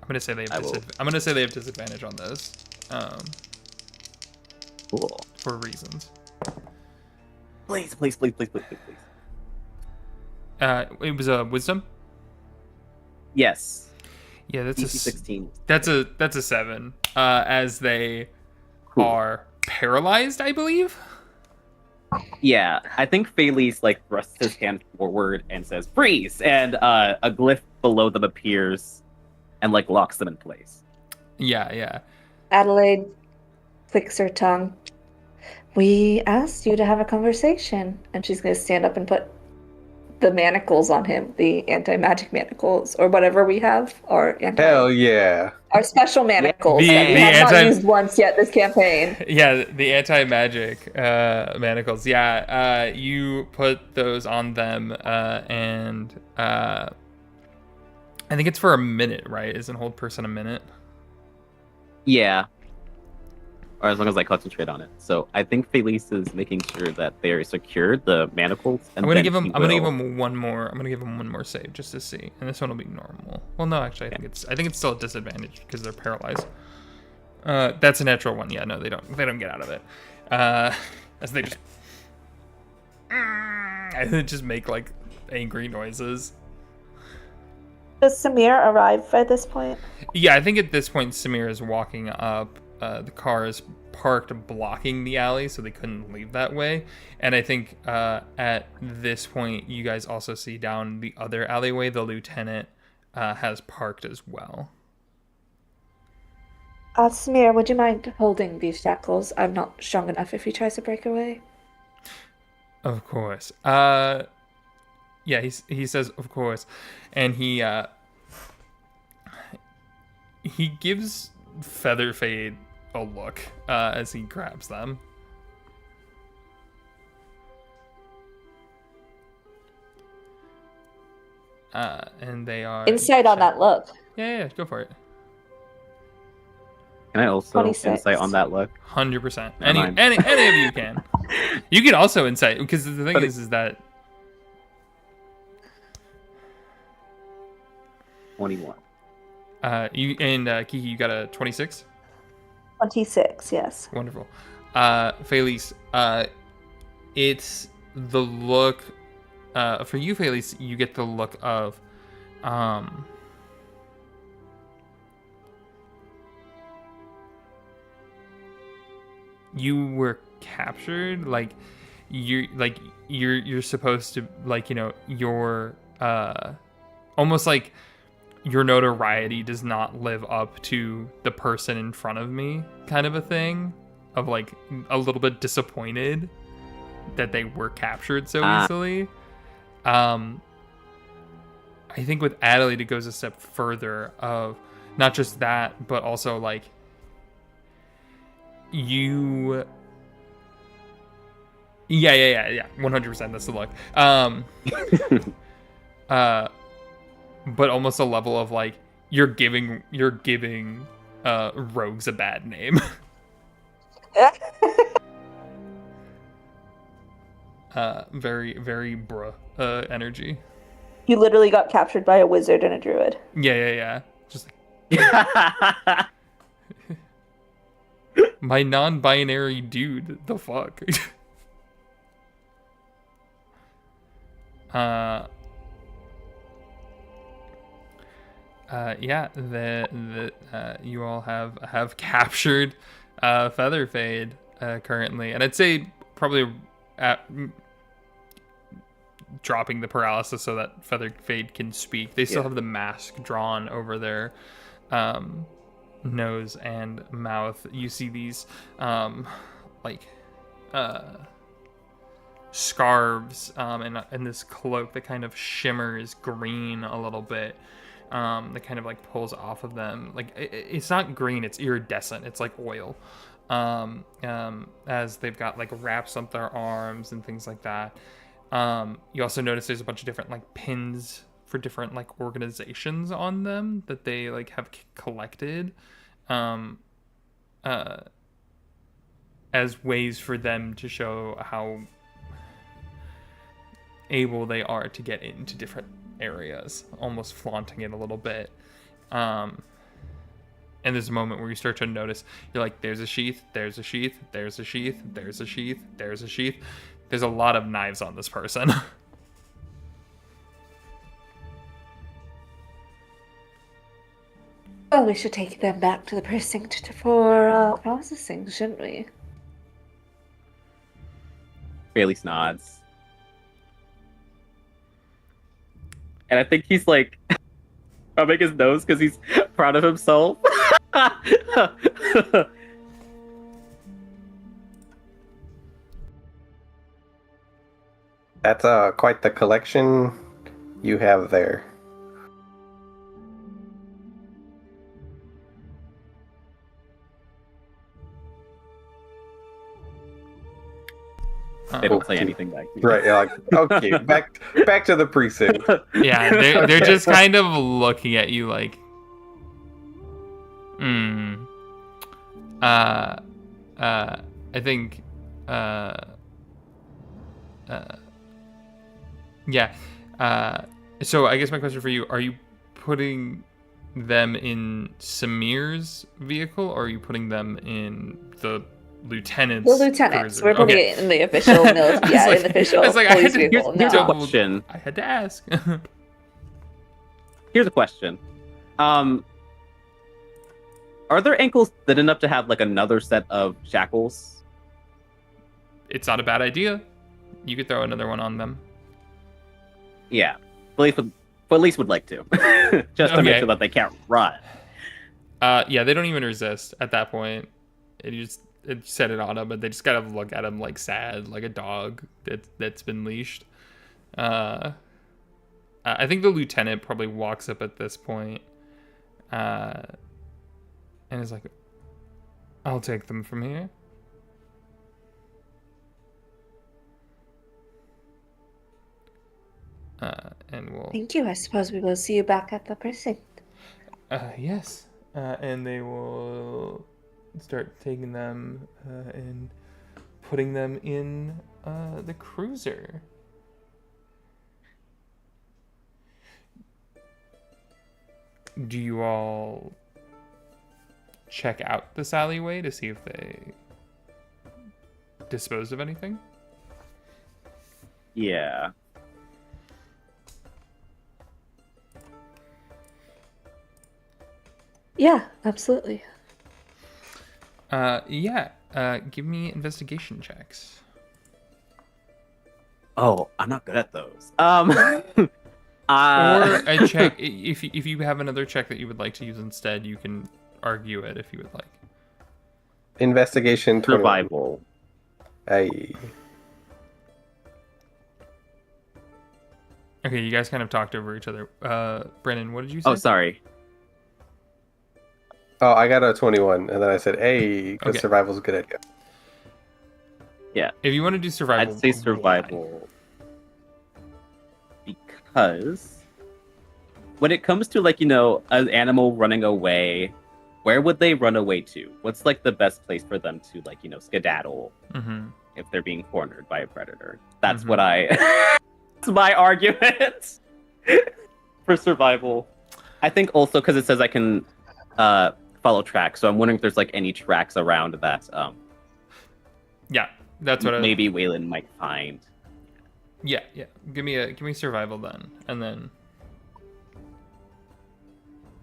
gonna say they have disadvantage on this. Cool. For reasons. Please. It was a wisdom. Yes. Yeah, that's DC 16. That's a 7. As they are paralyzed, I believe. Yeah, I think Felice thrusts his hand forward and says "freeze," and a glyph below them appears and locks them in place. Yeah. Adelaide clicks her tongue. We asked you to have a conversation, and she's going to stand up and put the manacles on him, the anti-magic manacles, or whatever we have, or Hell yeah. Our special manacles The- that we the have not anti- used once yet this campaign. Yeah, the anti-magic manacles. Yeah, you put those on them, and I think it's for a minute, right? Isn't hold person a minute? Yeah. Or as long as I concentrate on it. So I think Felice is making sure that they are secured, the manacles. And I'm gonna then give him. he I'm gonna give will- him one more. I'm gonna give him one more save just to see, and this one will be normal. Well, no, actually, I think it's still a disadvantage because they're paralyzed. That's a natural one. Yeah, no, they don't get out of it. As they just and they just make like angry noises. Does Samir arrive at this point? Yeah, I think at this point Samir is walking up. The car is parked blocking the alley, so they couldn't leave that way. And I think at this point, you guys also see down the other alleyway, the lieutenant has parked as well. Samir, would you mind holding these shackles? I'm not strong enough if he tries to break away. Of course. Yeah, he says, of course. And he gives Featherfade a look as he grabs them. And they are Insight on that look. Yeah, go for it. Can I also 26. insight on that look? 100%. Never Any mind. of you can. You can also insight, because the thing But is that 21. you and Kiki, you got a 26. 26, yes. Wonderful. Felice, it's the look. For you, Felice, you get the look of, you were captured. You're supposed to, like, you know, your almost like your notoriety does not live up to the person in front of me, kind of a thing, of like a little bit disappointed that they were captured so easily. I think with Adelaide it goes a step further of not just that, but also like you. Yeah. 100%. That's the look. But almost a level of like you're giving rogues a bad name. Very bruh energy. You literally got captured by a wizard and a druid. Yeah. Just like, my non-binary dude. The fuck. Yeah, you all have captured Featherfade currently, and I'd say probably dropping the paralysis so that Featherfade can speak. They still have the mask drawn over their nose and mouth. You see these scarves and this cloak that kind of shimmers green a little bit. That kind of like pulls off of them. Like it's not green, it's iridescent. It's like oil. As they've got like wraps up their arms and things like that. You also notice there's a bunch of different like pins for different like organizations on them that they like have collected, as ways for them to show how able they are to get into different areas, almost flaunting it a little bit. And there's a moment where you start to notice, you're like, there's a sheath, there's a sheath, there's a sheath, there's a sheath, there's a sheath. There's a lot of knives on this person. Well, we should take them back to the precinct for processing, shouldn't we? Felice nods. And I think he's like rubbing his nose because he's proud of himself. That's quite the collection you have there. They don't say anything back to you. Right, you're like, okay, back to the precinct. Yeah, they're just kind of looking at you like, I think, yeah. So I guess my question for you, are you putting them in Samir's vehicle, or are you putting them in the lieutenant's The lieutenants. cruiser? We're putting Okay. it in the official military. Yeah, like- in the official I was like, I had police to- vehicle. Here's No. a question. I had to ask. Here's a question. Are their ankles thin enough to have like another set of shackles? It's not a bad idea. You could throw another one on them. Yeah, at least would like to, just to make Okay. sure that they can't run. Yeah, they don't even resist at that point. It set it on them, but they just kind of look at him like sad, like a dog that's been leashed. I think the lieutenant probably walks up at this point, and is like, "I'll take them from here." And we'll. Thank you. I suppose we will see you back at the precinct. Yes. And they will start taking them and putting them in the cruiser. Do you all check out this alleyway to see if they disposed of anything? Yeah. Yeah, absolutely. Yeah. Give me investigation checks. Oh, I'm not good at those. Or a check. If you have another check that you would like to use instead, you can argue it if you would like. Investigation 21. survival. Hey. Okay, you guys kind of talked over each other. Brennan, what did you say? Oh, sorry. Oh, I got a 21, and then I said, hey, because Okay. survival's a good idea. If you want to do survival, I'd say why? survival because when it comes to like an animal running away, where would they run away to? What's like the best place for them to like skedaddle Mm-hmm. if they're being cornered by a predator? That's Mhm. what That's my argument for survival. I think also because it says I can follow tracks, so I'm wondering if there's like any tracks around that Yeah, that's what maybe Waylon might find. Yeah. Give me survival then, and then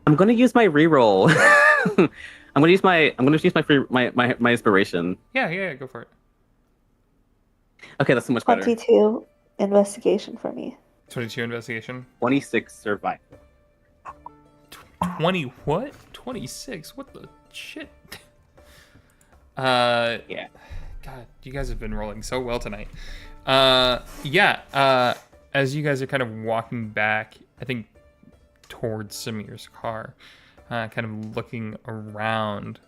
I'm gonna use my reroll. I'm gonna use my inspiration. yeah, go for it. Okay, that's so much better. 22 investigation for me. 22 investigation. 26 survival. 20 what? 26? What the shit? Yeah. God, you guys have been rolling so well tonight. As you guys are kind of walking back, I think towards Samir's car, kind of looking around,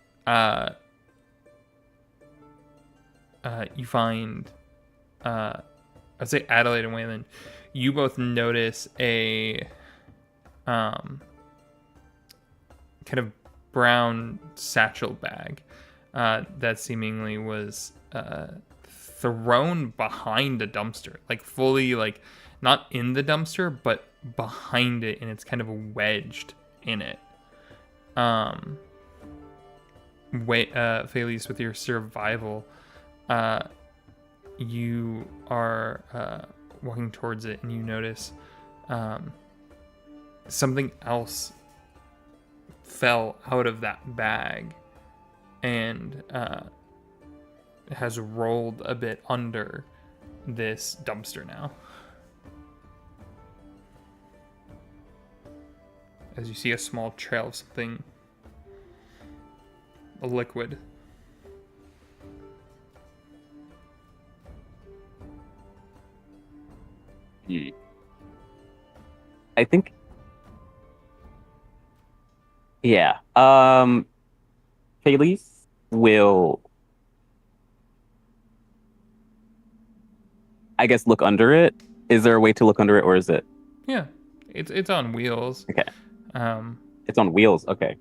you find, I'd say Adelaide and Waylon, you both notice a kind of brown satchel bag that seemingly was thrown behind a dumpster, like fully, like not in the dumpster, but behind it, and it's kind of wedged in it. Felice, with your survival, you are walking towards it, and you notice something else fell out of that bag and has rolled a bit under this dumpster now. As you see a small trail of something, a liquid. I think. Yeah. Felice will I guess, look under it. Is there a way to look under it, or is it? Yeah, it's on wheels. Okay. Um, It's on wheels. Okay.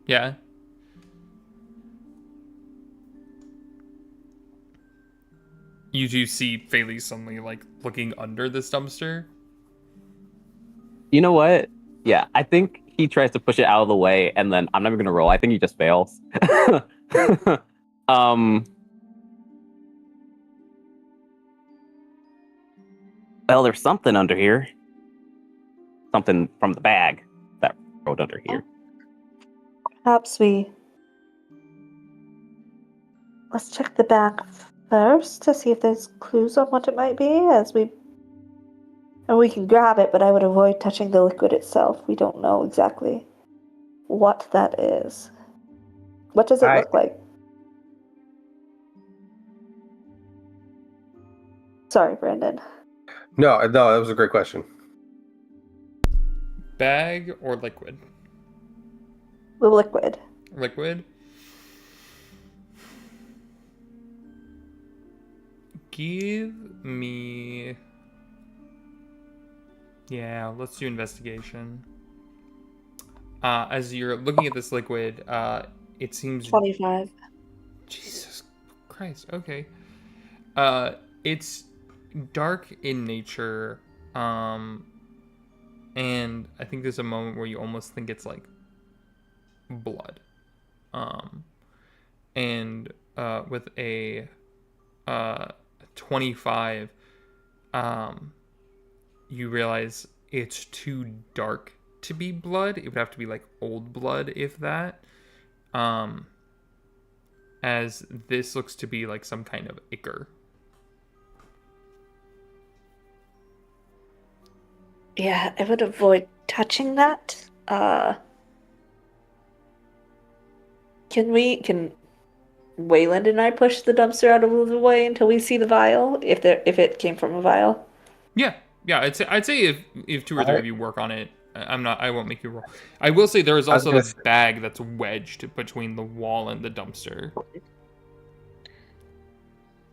yeah. You do see Faylee suddenly like looking under this dumpster. You know what? Yeah, I think he tries to push it out of the way, and then I'm never gonna roll. I think he just fails. um. Well, there's something under here. Something from the bag that rode under here. Perhaps let's check the bag first to see if there's clues on what it might be and we can grab it, but I would avoid touching the liquid itself. We don't know exactly what that is. What does it look like? Sorry, Brandon. No, that was a great question. Bag or liquid? The liquid. Liquid. Give me... Yeah, let's do investigation. As you're looking at this liquid, it seems... 25. Jesus Christ, okay. It's dark in nature, and I think there's a moment where you almost think it's like blood. And with a 25, you realize it's too dark to be blood. It would have to be like old blood, if that. As this looks to be like some kind of ichor. Yeah, I would avoid touching that. Can Wayland and I push the dumpster out of the way until we see the vial, if it came from a vial? Yeah. I'd say if two or three of you work on it, I won't make you roll. I will say there is also this bag that's wedged between the wall and the dumpster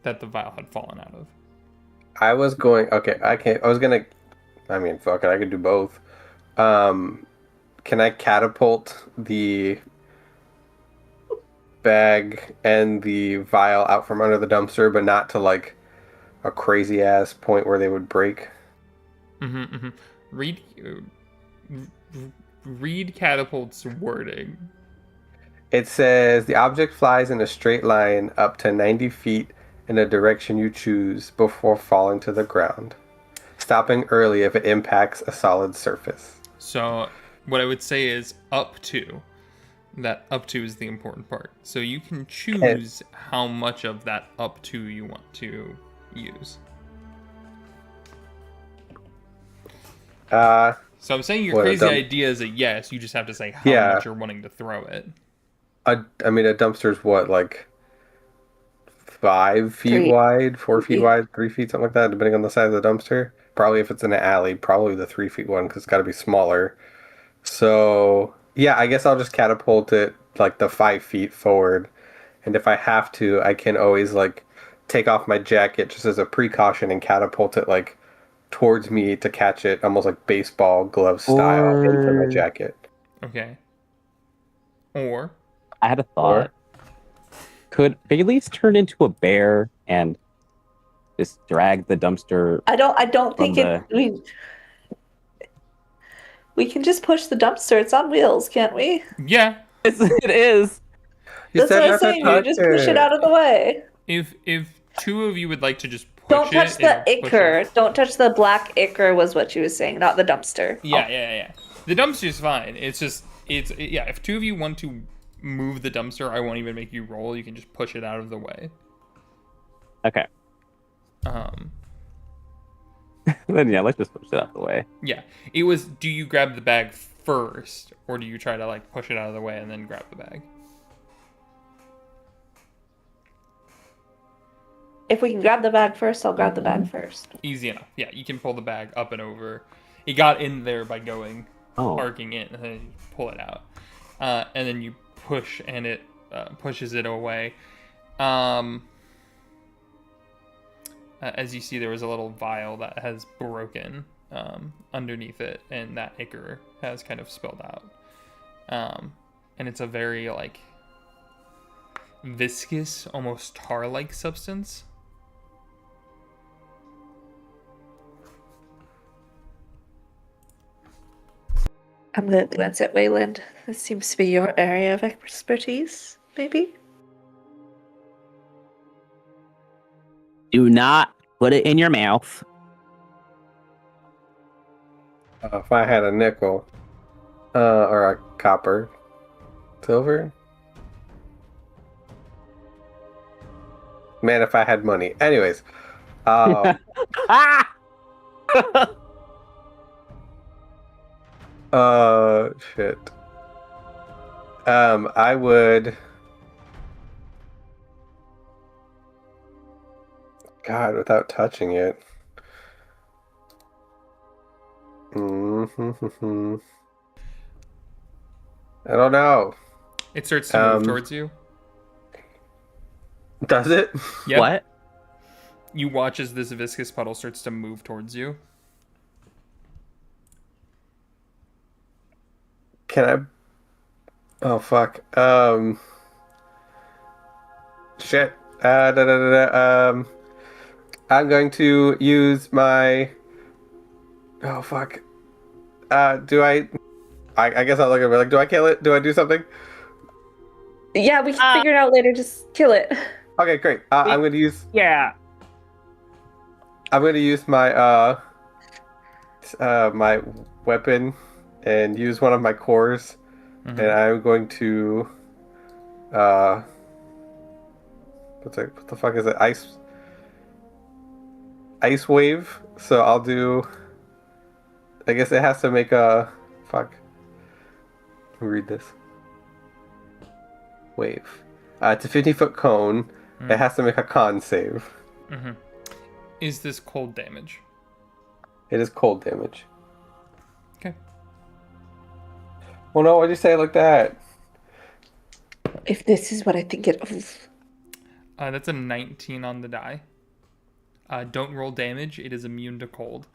that the vial had fallen out of. I was going. Okay, I was gonna. I mean, fuck it. I could do both. Can I catapult the bag and the vial out from under the dumpster, but not to like a crazy ass point where they would break? Read catapult's wording. It says the object flies in a straight line up to 90 feet in a direction you choose before falling to the ground, stopping early if it impacts a solid surface. So what I would say is up to. That up to is the important part. So you can choose how much of that up to you want to use. So I'm saying your crazy idea is a yes. You just have to say how much you're wanting to throw it. I mean, a dumpster's what, like 5 feet wide, 4 feet wide, 3 feet, something like that, depending on the size of the dumpster. Probably if it's in an alley, probably the 3 feet one, because it's got to be smaller. So yeah, I guess I'll just catapult it like the 5 feet forward, and if I have to, I can always like take off my jacket just as a precaution and catapult it like towards me to catch it, almost like baseball glove style, into my jacket. Okay. Or I had a thought. Could Bailey's turn into a bear and just drag the dumpster? I don't think we can just push the dumpster. It's on wheels, can't we? Yeah. It is. That's what I'm saying. You just push it out of the way. If two of you would like to just push Don't touch the ichor. Don't touch the black ichor was what she was saying, not the dumpster. Yeah. The dumpster's fine. It's if two of you want to move the dumpster, I won't even make you roll. You can just push it out of the way. Okay. Then yeah, let's just push it out of the way. Yeah. It was, do you grab the bag first, or do you try to like push it out of the way and then grab the bag? If we can grab the bag first, I'll grab the bag first. Easy enough. Yeah, you can pull the bag up and over. It got in there by going, arcing in, and then you pull it out. And then you push, and it pushes it away. as you see, there was a little vial that has broken underneath it, and that ichor has kind of spilled out. And it's a very, like, viscous, almost tar-like substance. I'm going to glance at Wayland. This seems to be your area of expertise, maybe? Do not put it in your mouth. If I had a nickel, or a copper, silver. Man, if I had money. Anyways, Ah! shit. I would. God, without touching it. Mm-hmm. I don't know. It starts to move towards you. Does it? Yep. What? You watch as this viscous puddle starts to move towards you. Can I? Oh fuck. Shit. I'm going to use my. Oh fuck. Do I? I guess I'll look at it like, do I kill it? Do I do something? Yeah, we can figure it out later. Just kill it. Okay, great. I'm going to use. Yeah. I'm going to use my my weapon and use one of my cores, and I'm going to what the fuck is it? Ice wave. So I'll do. I guess it has to make a fuck. Let me read this. Wave. It's a 50-foot cone. It has to make a con save. Is this cold damage? It is cold damage. Okay. Well, no, why'd you say it like that? If this is what I think it... That's a 19 on the die. Don't roll damage. It is immune to cold.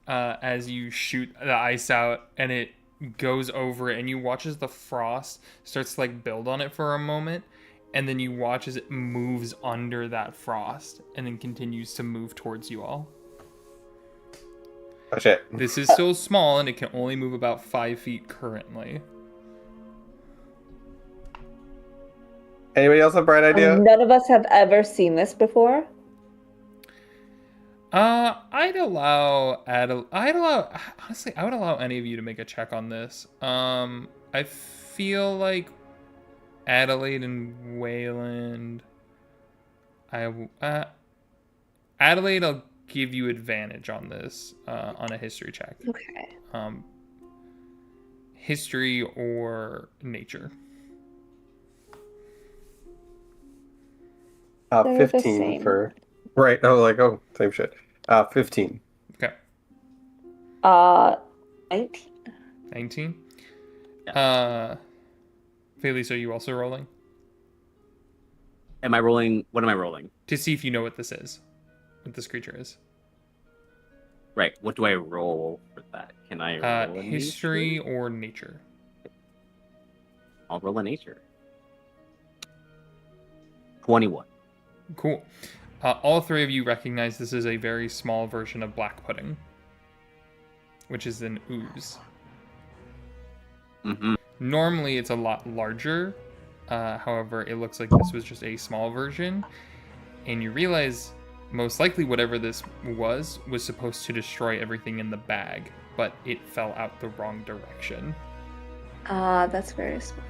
As you shoot the ice out, and it goes over it, and you watch as the frost starts to, like, build on it for a moment, and then you watch as it moves under that frost, and then continues to move towards you all. Oh, shit. This is still small, and it can only move about 5 feet currently. Anybody else have a bright idea? None of us have ever seen this before. I'd allow honestly, I would allow any of you to make a check on this. I feel like Adelaide and Wayland, Adelaide, I'll give you advantage on this, on a history check. Okay. History or nature. 15 for... Right, I was like, oh, same shit. 15. Okay. 19. 19? Yeah. Felice, are you also rolling? Am I rolling? What am I rolling? To see if you know what this is. What this creature is. Right. What do I roll for that? Can I roll a history nature? or nature? I'll roll a nature. 21. Cool. All three of you recognize this is a very small version of black pudding, which is an ooze. Normally it's a lot larger. However, it looks like this was just a small version. And you realize most likely whatever this was supposed to destroy everything in the bag, but it fell out the wrong direction. That's very smart.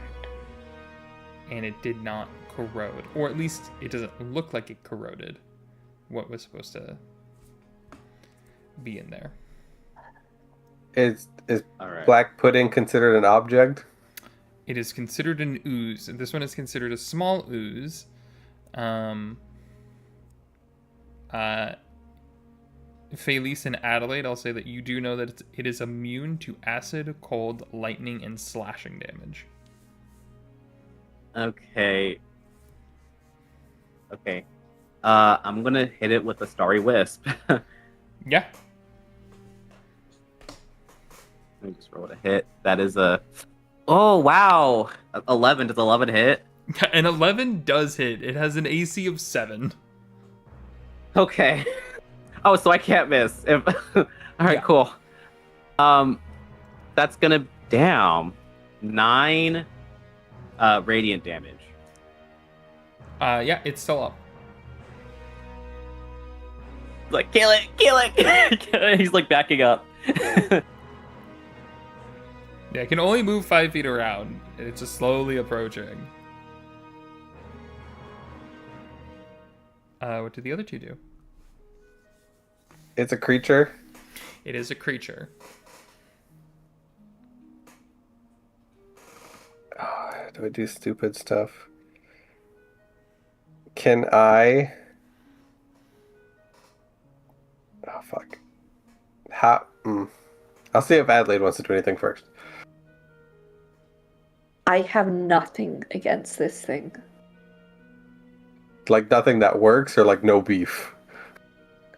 And it did not corrode, or at least it doesn't look like it corroded what was supposed to be in there. Is All right. black pudding considered an object? It is considered an ooze. This one is considered a small ooze. Felice and Adelaide, I'll say that you do know that it is immune to acid, cold, lightning, and slashing damage. Okay. I'm gonna hit it with a Starry Wisp. Yeah. Let me just roll a hit. That is a... Oh, wow! 11. Does 11 hit? An 11 does hit. It has an AC of 7. Okay. Oh, so I can't miss. If... All right, Yeah. cool. That's gonna... Damn. 9 radiant damage. Yeah, it's still up. Like, kill it! Kill it! He's like backing up. Yeah, it can only move 5 feet around. It's just slowly approaching. What did the other two do? It's a creature. It is a creature. Oh, do I do stupid stuff? Can I? Oh fuck. How? I'll see if Adelaide wants to do anything first. I have nothing against this thing. Like nothing that works, or like no beef.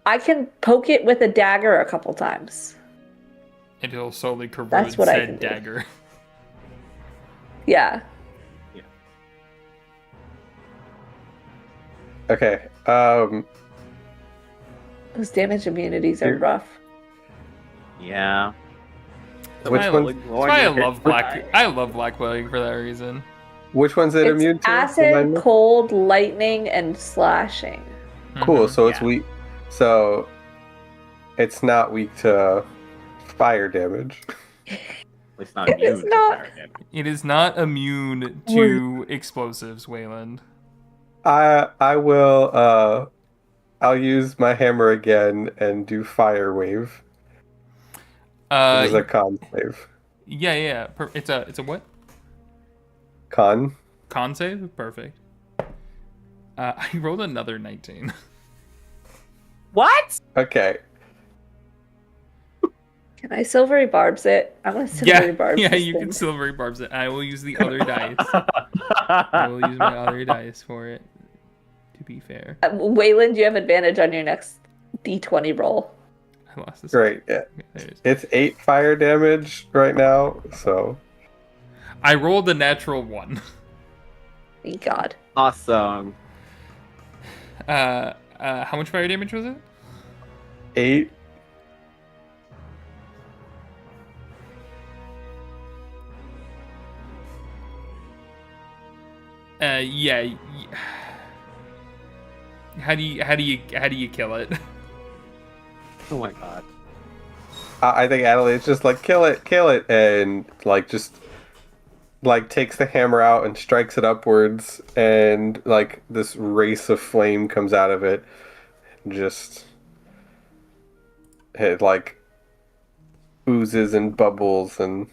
I can poke it with a dagger a couple times. And it'll slowly corrode That's what I said can do. dagger. Yeah. Okay. Those damage immunities are Here. rough. Yeah. Which I one? That's why I love black. I love black plague for that reason. Which one's it immune It's to? acid, Remind me? cold, lightning, and slashing. Cool. Mhm. So it's Yeah. weak. So it's not weak to fire damage. At least not It is immune to not. fire damage. It is not immune to explosives, Wayland. I will. I'll use my hammer again and do fire wave. This is a con save. Yeah. It's a what? Con. Con save? Perfect. I rolled another 19. What? Okay. Can I silvery barbs it? I'm gonna silvery barbs Yeah, this you thing. can silvery barbs it. I will use the other dice. I will use my other dice for it. To be fair, Wayland, you have advantage on your next D20 roll. I lost this. Great. Yeah. Okay, there it is. It's 8 fire damage right now. So I rolled a natural 1. Thank God. Awesome. How much fire damage was it? 8. Yeah. How do you kill it? Oh my god. I think Adelaide's just like kill it, and like just like takes the hammer out and strikes it upwards, and like this race of flame comes out of it. Just it like oozes and bubbles and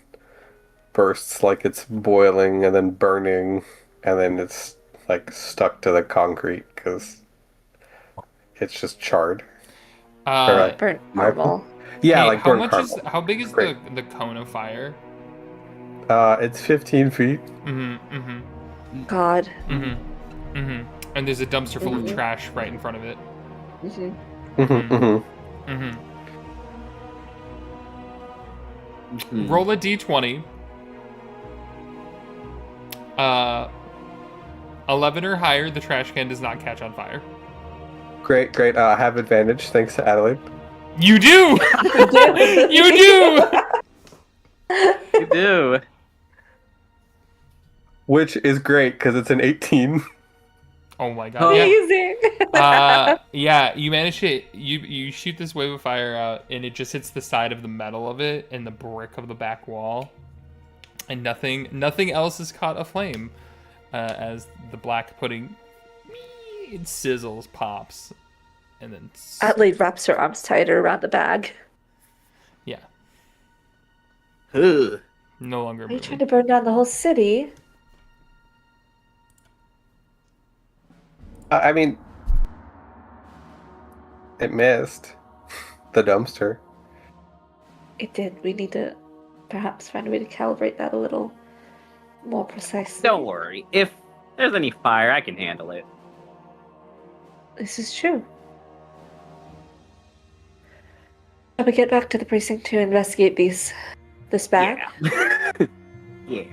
bursts like it's boiling and then burning, and then it's like stuck to the concrete because it's just charred. Alright. Burnt marble. Yeah, hey, like how burnt much is caramel. how big is Great. the cone of fire? It's 15 feet. God. And there's a dumpster full of trash right in front of it. Roll a d20. 11 or higher, the trash can does not catch on fire. Great. I have advantage thanks to Adelaide. You do! You do! You do. Which is great because it's an 18. Oh my god. Yeah. Amazing. Yeah, you manage to you shoot this wave of fire out, and it just hits the side of the metal of it and the brick of the back wall, and nothing else is caught aflame. As the black pudding, it sizzles, pops, and then Adelaide wraps her arms tighter around the bag. yeah, Ugh. no longer Are you moving. trying to burn down the whole city? I mean, it missed the dumpster. It did. We need to perhaps find a way to calibrate that a little more precisely. Don't worry. If there's any fire, I can handle it. This is true. Shall we get back to the precinct to investigate this bag? Yeah.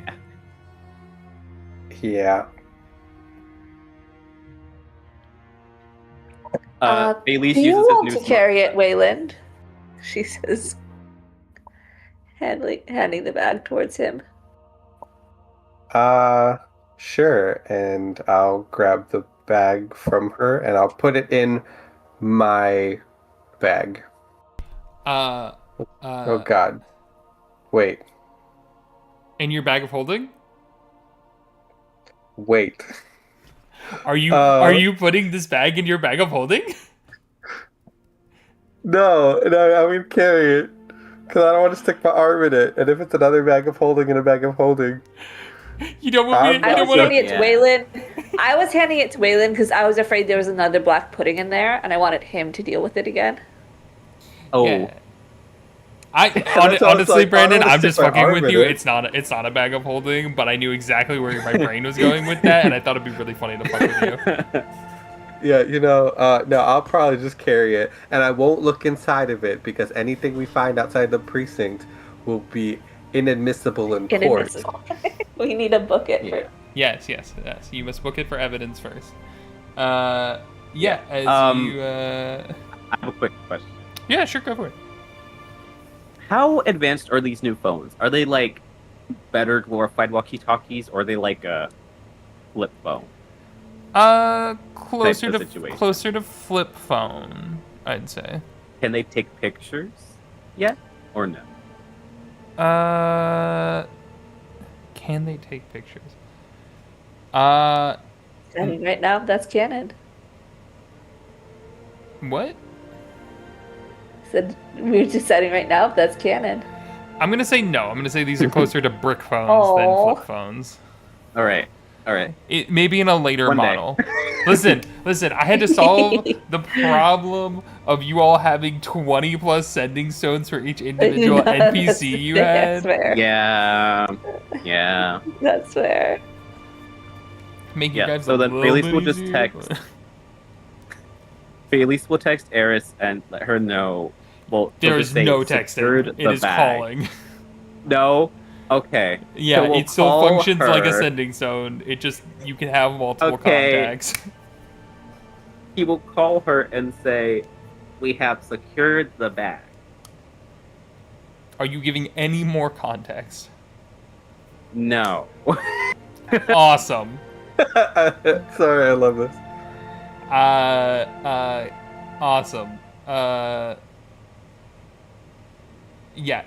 Yeah. Bailey Do uses you his want new to smart carry it, stuff. Wayland? She says, handing the bag towards him. Sure. And I'll grab the bag from her and I'll put it in my bag. Oh God. Wait. In your bag of holding? Wait. Are you putting this bag in your bag of holding? No, I mean carry it. Because I don't want to stick my arm in it. And if it's another bag of holding in a bag of holding. You don't want me. I I You was don't want handing to. it to Wayland. I was handing it to Wayland because I was afraid there was another black pudding in there, and I wanted him to deal with it again. Oh, Yeah. That's why I was Honestly, like, I Brandon, don't wanna I'm just stick my fucking arm with in you. it. It's not a bag of holding, but I knew exactly where my brain was going with that, and I thought it'd be really funny to fuck with you. Yeah, no, I'll probably just carry it. And I won't look inside of it because anything we find outside the precinct will be inadmissible in court. Inadmissible. We need to book it for. Yes. You must book it for evidence first. As you. I have a quick question. Yeah, sure, go for it. How advanced are these new phones? Are they like better glorified walkie-talkies, or are they like a flip phone? Closer Type of situation. to flip phone, I'd say. Can they take pictures yet, or no? Can they take pictures? Standing right now, that's canon. What? Said we were deciding right now if that's canon. I'm gonna say no. I'm gonna say these are closer to brick phones Aw. than flip phones. All right. It maybe in a later One day. model. Listen. I had to solve the problem of you all having 20 plus sending stones for each individual NPC you That's had. fair. Yeah. That's fair. Make your Yeah. lives So a then little Felice bit will just easier, text. but- Felice will text Eris and let her know. Well, she'll There just is say no secured texting. the It is bag. calling. No. Okay. Yeah, So we'll it still call functions like a her. sending stone. It just you can have multiple Okay. contacts. He will call her and say, "We have secured the bag." Are you giving any more context? No. Awesome. Sorry, I love this. Awesome. Yeah,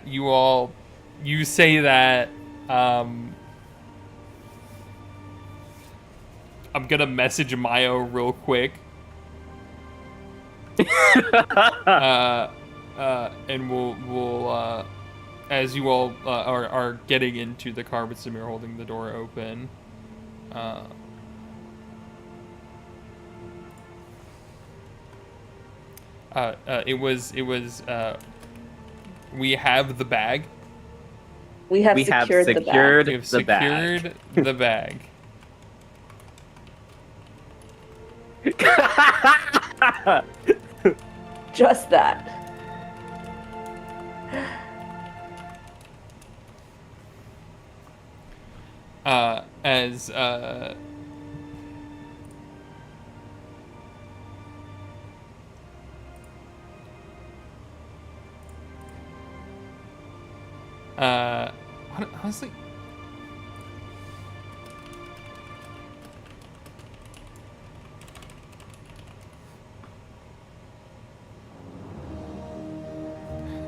you say that, I'm gonna message Mayo real quick, and we'll as you all are getting into the car with Samir holding the door open, we have the bag. We have We have secured the bag. secured We have the bag. secured the bag. Just that. As honestly,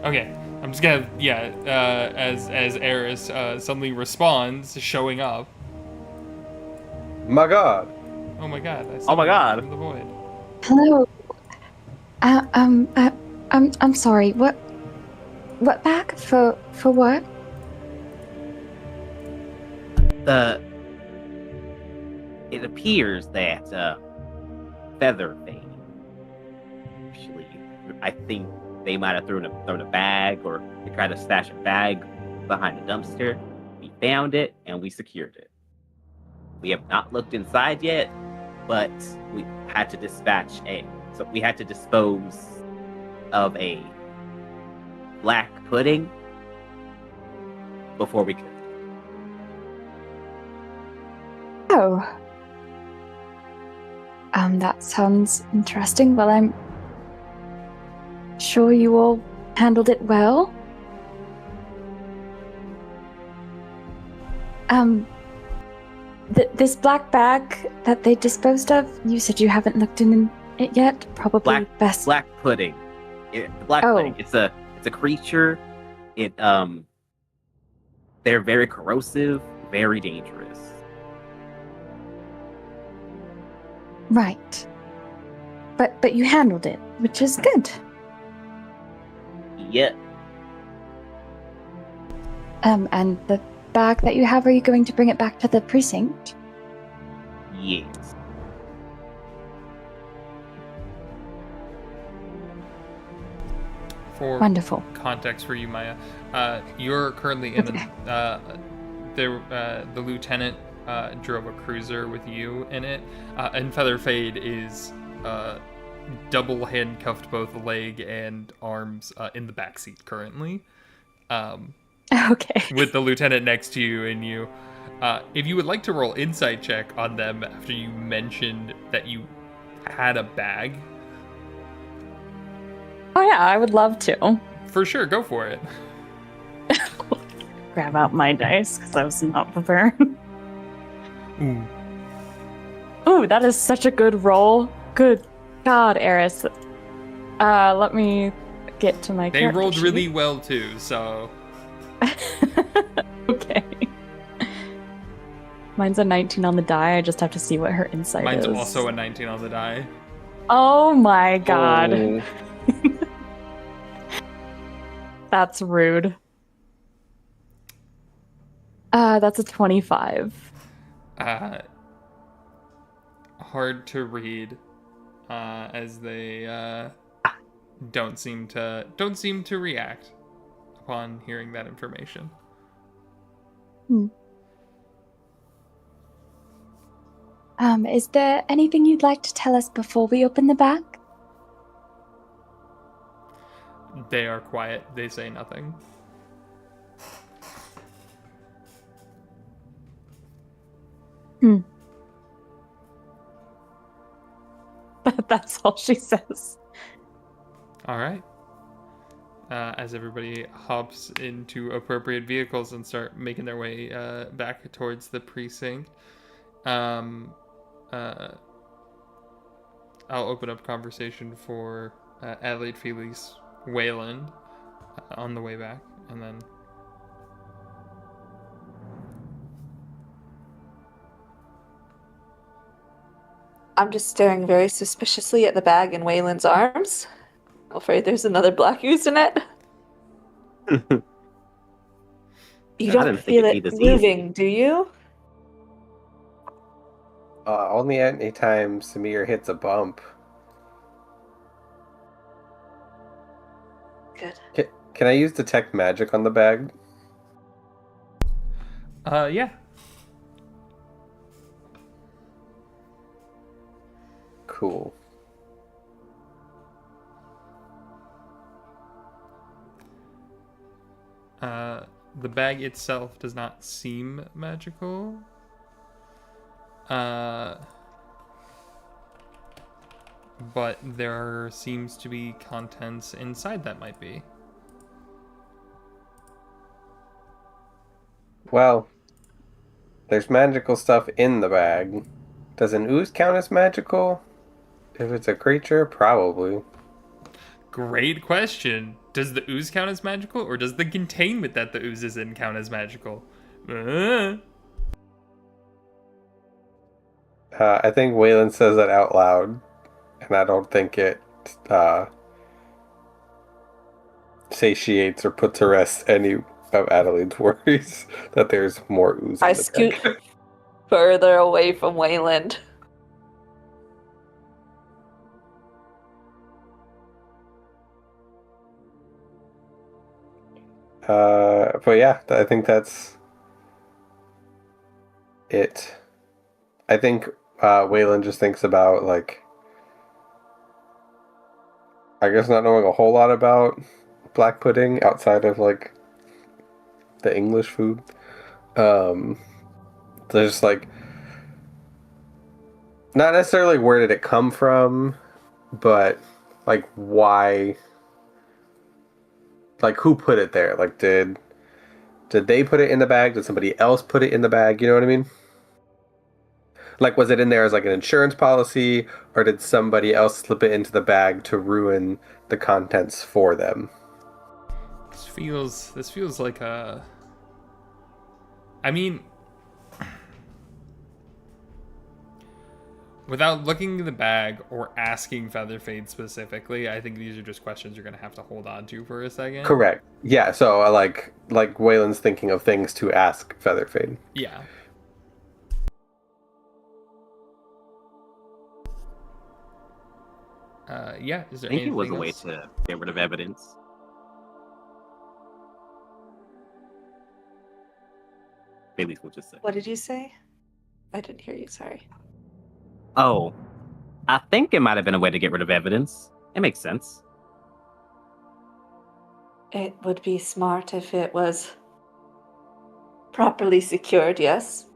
okay, I'm just gonna as Eris suddenly responds, showing up. My God. Oh my god! Oh my God. From the void. Hello. I'm sorry. What bag for what? It appears that Featherfade. Actually, I think they might have thrown a bag, or they tried to stash a bag behind a dumpster. We found it and we secured it. We have not looked inside yet, but we had to we had to dispose of a black pudding before we could. Oh. That sounds interesting. Well, I'm sure you all handled it well. This black bag that they disposed of, you said you haven't looked in it yet? Probably best. Black pudding. Black pudding. It's a creature. They're very corrosive, very dangerous. Right. But you handled it, which is good. Yeah. And the bag that you have, are you going to bring it back to the precinct? Yes. For Wonderful. context for you, Maya, you're currently in the lieutenant drove a cruiser with you in it, and Featherfade is double handcuffed both leg and arms in the backseat currently. Okay. With the lieutenant next to you and you. If you would like to roll insight check on them after you mentioned that you had a bag. Oh yeah, I would love to. For sure, go for it. Grab out my dice because I was not prepared. Ooh. Ooh, that is such a good roll. Good God, Eris. Let me get to my They character rolled sheet. really well too, so... Okay. Mine's a 19 on the die. I just have to see what her insight Mine's is. also a 19 on the die. Oh my God. Oh. That's rude. That's a 25. Hard to read, as they don't seem to react upon hearing that information. Is there anything you'd like to tell us before we open the bag? They are quiet. They say nothing. That's all she says. All right. As everybody hops into appropriate vehicles and start making their way back towards the precinct, I'll open up conversation for Adelaide, Felix, Wayland on the way back, and then... I'm just staring very suspiciously at the bag in Wayland's arms. I'm afraid there's another black ooze in it. You don't feel it moving, do you? Only any time Samir hits a bump. Good. Can I use detect magic on the bag? Yeah. Cool. The bag itself does not seem magical. But there seems to be contents inside that might be. Well, there's magical stuff in the bag. Does an ooze count as magical? If it's a creature, probably. Great question. Does the ooze count as magical, or does the containment that the ooze is in count as magical? I think Wayland says that out loud, and I don't think it satiates or puts to rest any of Adelaide's worries that there's more ooze. I scoot further away from Wayland. But yeah, I think that's it. I think Waylon just thinks about, like, I guess not knowing a whole lot about black pudding outside of, like, the English food. There's, like, not necessarily where did it come from, but, like, why, like, who put it there? Like, did they put it in the bag? Did somebody else put it in the bag? You know what I mean? Like, was it in there as, like, an insurance policy, or did somebody else slip it into the bag to ruin the contents for them? This feels like a... I mean... Without looking in the bag or asking Featherfade specifically, I think these are just questions you're going to have to hold on to for a second. Correct. Yeah, so, like Waylon's thinking of things to ask Featherfade. Yeah. Yeah, is there I think it was a anything way else? to get rid of evidence. Bailey's will just say. What did you say? I didn't hear you, sorry. Oh, I think it might have been a way to get rid of evidence. It makes sense. It would be smart if it was properly secured, yes.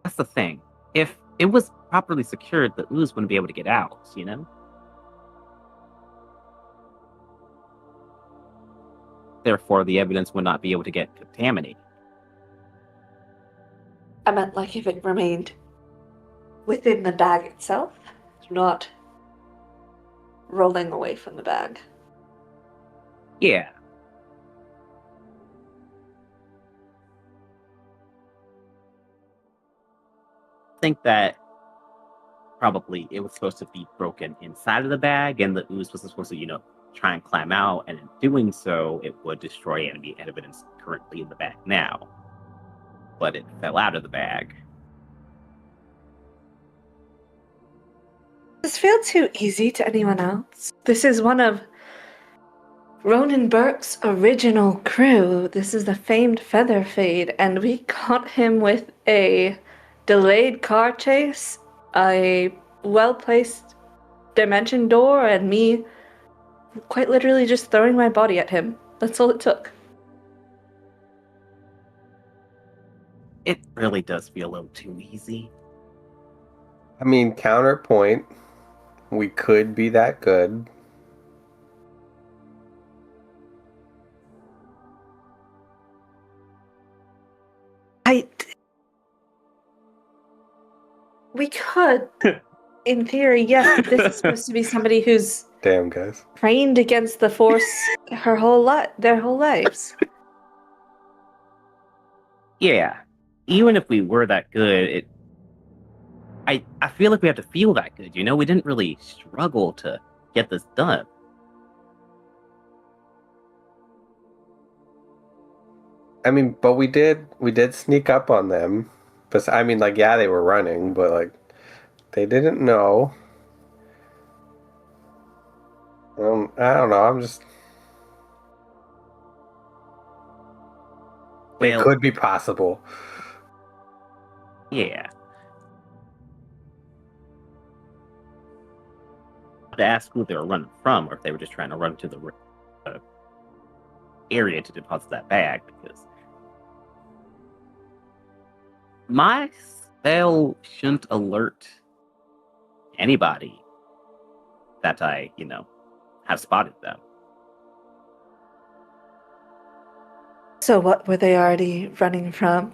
That's the thing. If it was properly secured, the ooze wouldn't be able to get out, you know? Therefore, the evidence would not be able to get contaminated. I meant like if it remained within the bag itself, not rolling away from the bag. Yeah. I think that probably it was supposed to be broken inside of the bag, and the ooze was supposed to, try and climb out, and in doing so, it would destroy enemy evidence currently in the bag now. But it fell out of the bag. Does this feel too easy to anyone else? This is one of Ronan Burke's original crew. This is the famed Featherfade, and we caught him with a delayed car chase, a well-placed dimension door, and me quite literally just throwing my body at him. That's all it took. It really does feel a little too easy. I mean, counterpoint, we could be that good. We could. In theory, yes, but this is supposed to be somebody who's Damn, guys. trained against the Force their whole lives. Yeah. Even if we were that good, I feel like we have to feel that good, We didn't really struggle to get this done. I mean, but we did sneak up on them. But I mean, like, yeah, they were running, but like, they didn't know. I don't know. It could be possible. Yeah. To ask who they were running from, or if they were just trying to run to the area to deposit that bag, because my spell shouldn't alert anybody that I, have spotted them. So what were they already running from?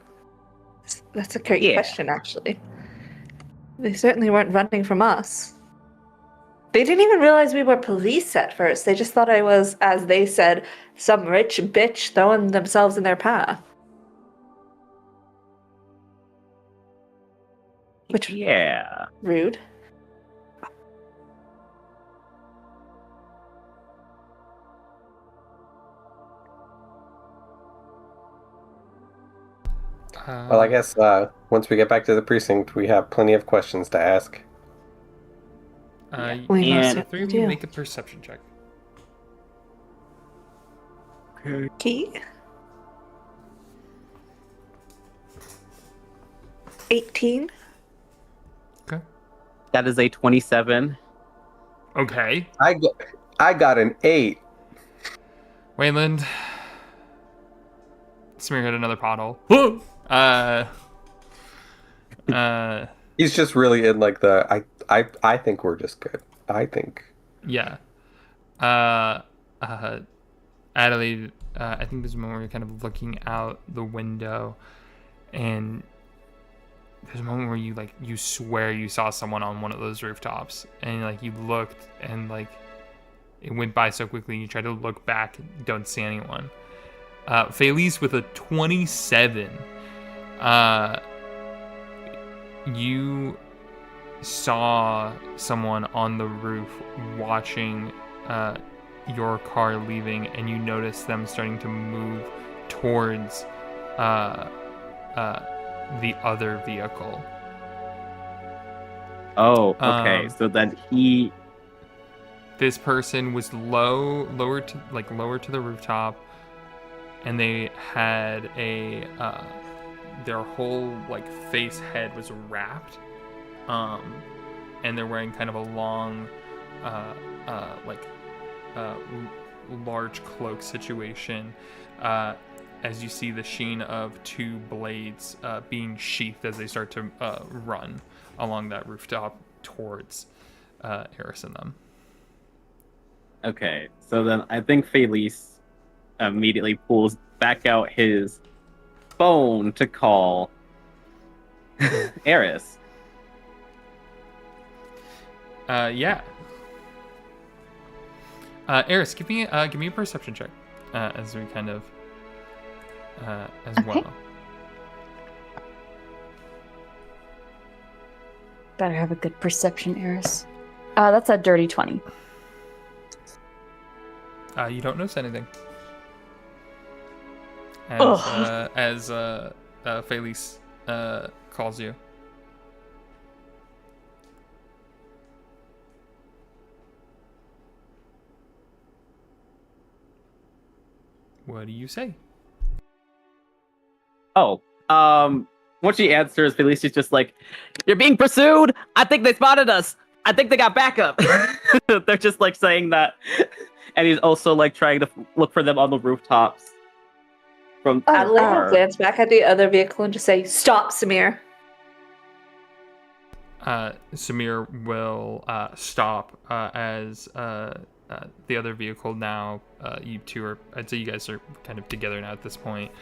That's a great Yeah. question, actually. They certainly weren't running from us. They didn't even realize we were police at first. They just thought I was, as they said, some rich bitch throwing themselves in their path. Which Yeah. rude. Well, I guess once we get back to the precinct, we have plenty of questions to ask. We most And certainly three of you do. make a perception check. Key? 18. Okay. That is a 27. Okay. I got an 8. Wayland. Smear hit another pothole. He's just really in like the I think we're just good. I think. Yeah. Adelaide, I think there's a moment where you're kind of looking out the window, and there's a moment where you swear you saw someone on one of those rooftops, and like you looked and like it went by so quickly. You try to look back, and you don't see anyone. Felice with a 27. You saw someone on the roof watching your car leaving, and you notice them starting to move towards the other vehicle. Oh, okay. So then this person was lower to the rooftop, and they had their whole like face head was wrapped, and they're wearing kind of a long large cloak situation, as you see the sheen of two blades being sheathed as they start to run along that rooftop towards Eris and them. Okay, so then I think Felice immediately pulls back out his phone to call Eris. Yeah. Eris, give me a perception check as we kind of as well. Better have a good perception, Eris. That's a dirty 20. You don't notice anything. As Felice calls you. What do you say? Oh, once she answers, Felice is just like, "You're being pursued. I think they spotted us. I think they got backup." They're just like saying that, and he's also like trying to look for them on the rooftops. From Adelaide will glance back at the other vehicle and just say, "Stop, Samir." Samir will stop as the other vehicle now. You two are, I'd say you guys are kind of together now at this point.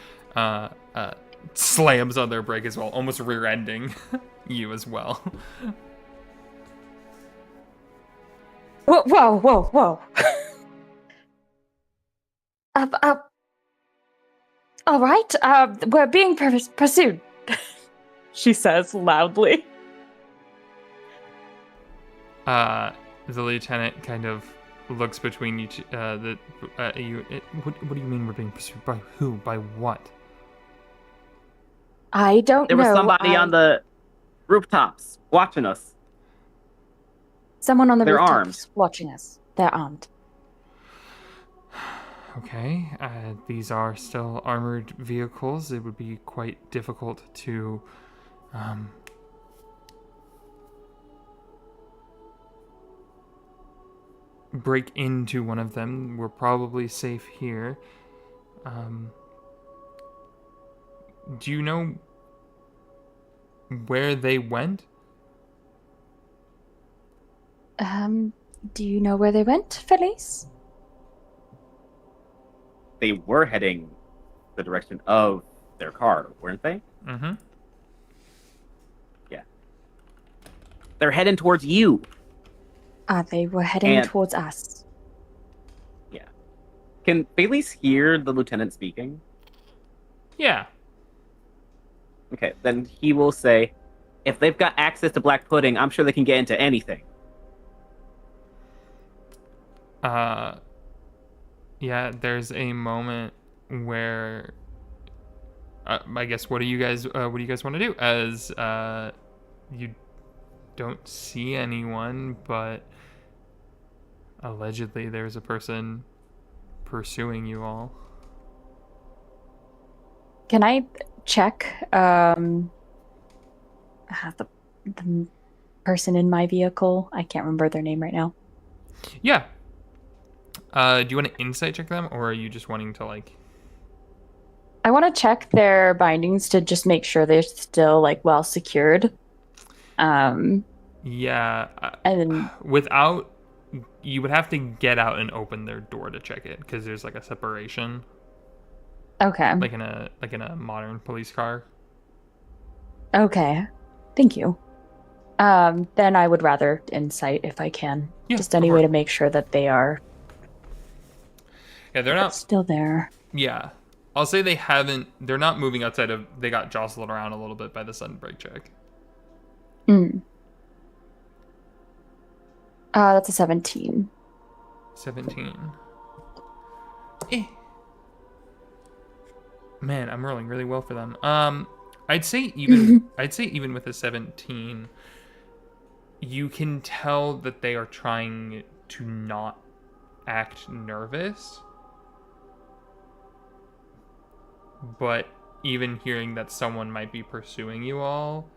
Slams on their brake as well, almost rear-ending you as well. Whoa. All right, we're being pursued, She says loudly. The lieutenant kind of looks between you two. What do you mean we're being pursued? By who? By what? I don't know. There was somebody on the rooftops watching us. Someone on the They're rooftops armed. watching us. They're armed. Okay, these are still armored vehicles. It would be quite difficult to break into one of them. We're probably safe here. Do you know where they went? Do you know where they went, Felice? They were heading the direction of their car, weren't they? Mm-hmm. Yeah. They're heading towards you. They were heading And- towards us. Yeah. Can Felice hear the lieutenant speaking? Yeah. Okay, then he will say, if they've got access to black pudding, I'm sure they can get into anything. Yeah, there's a moment where I guess what do you guys want to do? As you don't see anyone, but allegedly there's a person pursuing you all. Can I check the person in my vehicle. I can't remember their name right now. Yeah. Do you want to insight check them, or are you just wanting to like? I want to check their bindings to just make sure they're still like well secured. Yeah. And then Without, you would have to get out and open their door to check it because there's like a separation, okay. like in a modern police car. Okay. Thank you. Then I would rather insight if I can. Yeah, Just go any for way it. to make sure that they are Yeah, they're not. still there. Yeah, I'll say they're not moving outside of. They got jostled around a little bit by the sudden brake check. That's a 17. 17. Man, I'm rolling really well for them. I'd say even with a 17, you can tell that they are trying to not act nervous. But even hearing that someone might be pursuing you all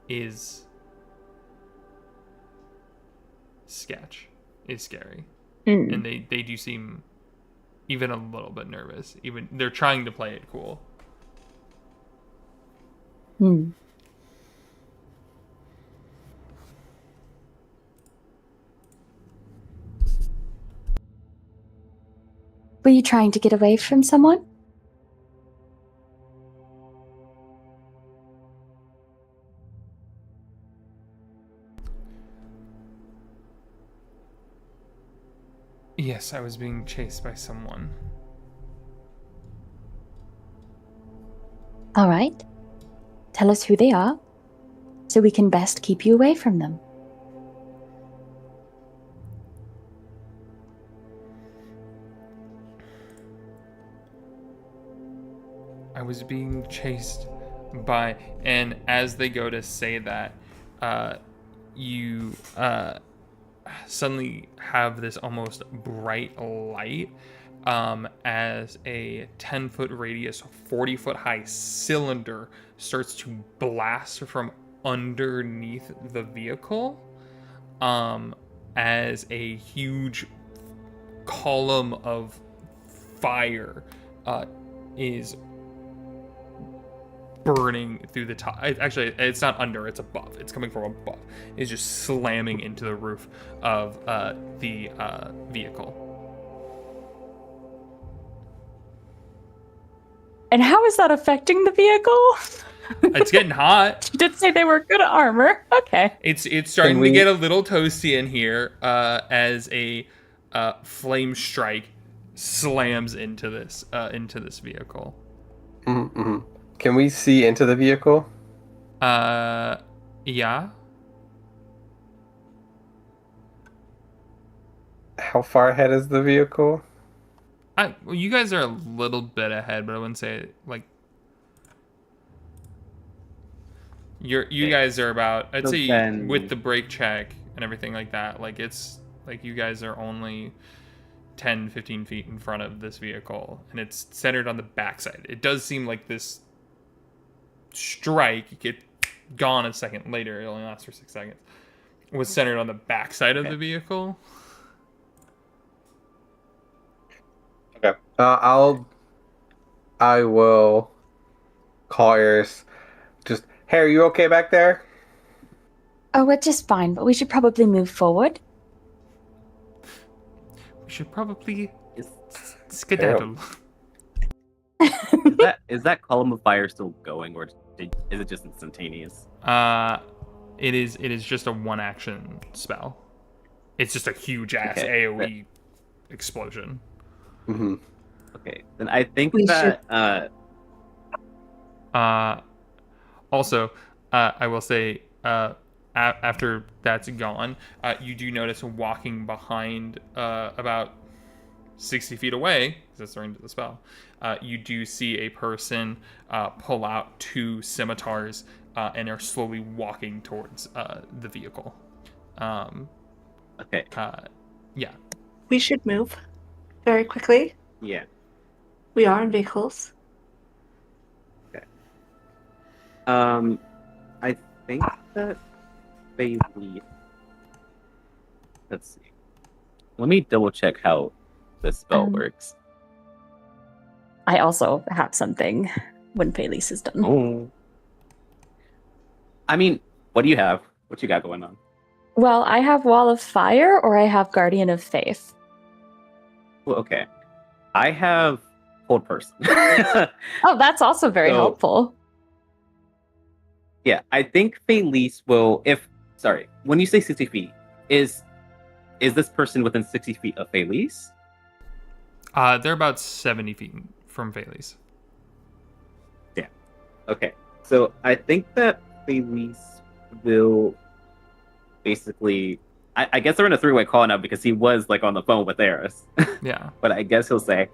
is scary. And they do seem even a little bit nervous. Even they're trying to play it cool. Were you trying to get away from someone? Yes, I was being chased by someone. All right. Tell us who they are, so we can best keep you away from them. I was being chased by, and as they go to say that, you suddenly have this almost bright light as a 10-foot radius, 40-foot high cylinder starts to blast from underneath the vehicle as a huge column of fire is burning through the top. Actually, it's not under, it's above. It's coming from above. It's just slamming into the roof of the vehicle. And how is that affecting the vehicle? It's getting hot. You did say they were good armor. Okay. It's starting to get a little toasty in here as a flame strike slams into this vehicle. Mm-hmm. Can we see into the vehicle? Yeah. How far ahead is the vehicle? Well, you guys are a little bit ahead, but I wouldn't say like you guys are about. I'd So say then- with the brake check and everything like that, like it's like you guys are only 10, 15 feet in front of this vehicle, and it's centered on the backside. It does seem like this strike, get gone a second later, it only lasts for 6 seconds, was centered on the backside of the vehicle. Okay. I will call Eris. Just, hey, are you okay back there? Oh, we're just fine, but we should probably move forward. We should probably Is, skedaddle. is that column of fire still going, or is it just instantaneous? It is just a one action spell. It's just a huge ass Okay. AoE explosion. Mm-hmm. Okay, then I think We that Also, I will say, after that's gone, you do notice walking behind, about 60 feet away, because that's right into the spell, you do see a person pull out 2 scimitars and are slowly walking towards the vehicle. okay, Yeah. We should move very quickly. yeah. We are in vehicles. I think that Bailey. Let's see. Let me double check how this spell works. I also have something when Felice is done. Oh. I mean, what do you have? What you got going on? Well, I have Wall of Fire or I have Guardian of Faith. Well, okay. I have Hold Person. Oh, that's also very helpful. Yeah, I think Felice will. When you say 60 feet, is this person within 60 feet of Felice? They're about 70 feet from Felice. Yeah. Okay. So I think that Felice will basically. I guess they're in a three-way call now because he was like on the phone with Eris. Yeah. But I guess he'll say,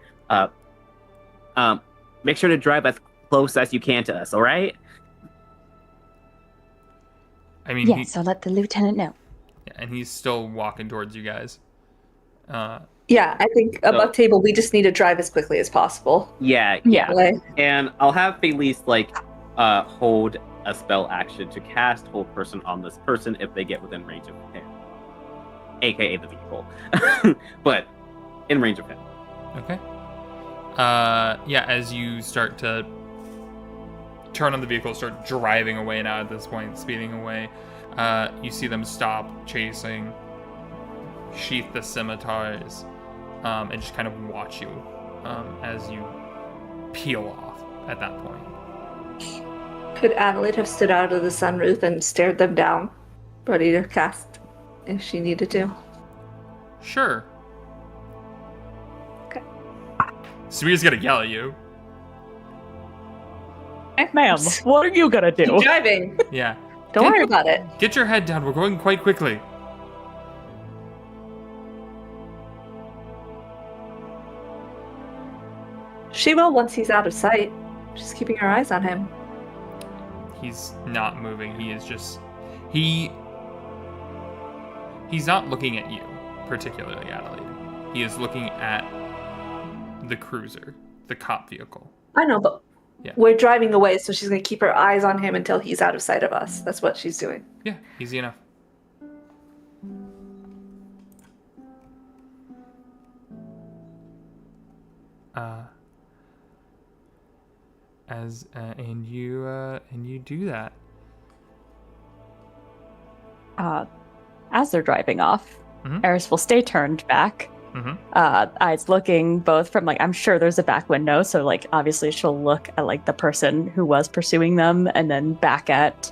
make sure to drive as close as you can to us, all right? I mean, yes, I'll let the lieutenant know. Yeah, and he's still walking towards you guys. Yeah, I think above table, we just need to drive as quickly as possible. Yeah. Like, And I'll have Felice hold a spell action to cast Hold Person on this person if they get within range of him, aka the vehicle, but in range of him. Okay. Yeah, as you start to turn on the vehicle, start driving away now at this point, speeding away, you see them stop chasing, sheath the scimitars, and just kind of watch you as you peel off at that point. could Adelaide have stood out of the sunroof and stared them down, ready to cast if she needed to? Sure. Okay. Samir's gonna yell at you. Hey, ma'am, what are you gonna do? Keep driving. Yeah. Don't worry about it. Get your head down. We're going quite quickly. She will once he's out of sight. Just keeping her eyes on him. He's not moving. He is just... He's not looking at you, particularly, Adelaide. He is looking at the cruiser, the cop vehicle. I know, but we're driving away, so she's going to keep her eyes on him until he's out of sight of us. That's what she's doing. Yeah, easy enough. And you do that. As they're driving off, Eris will stay turned back. Eyes looking both from I'm sure there's a back window, so obviously she'll look at the person who was pursuing them and then back at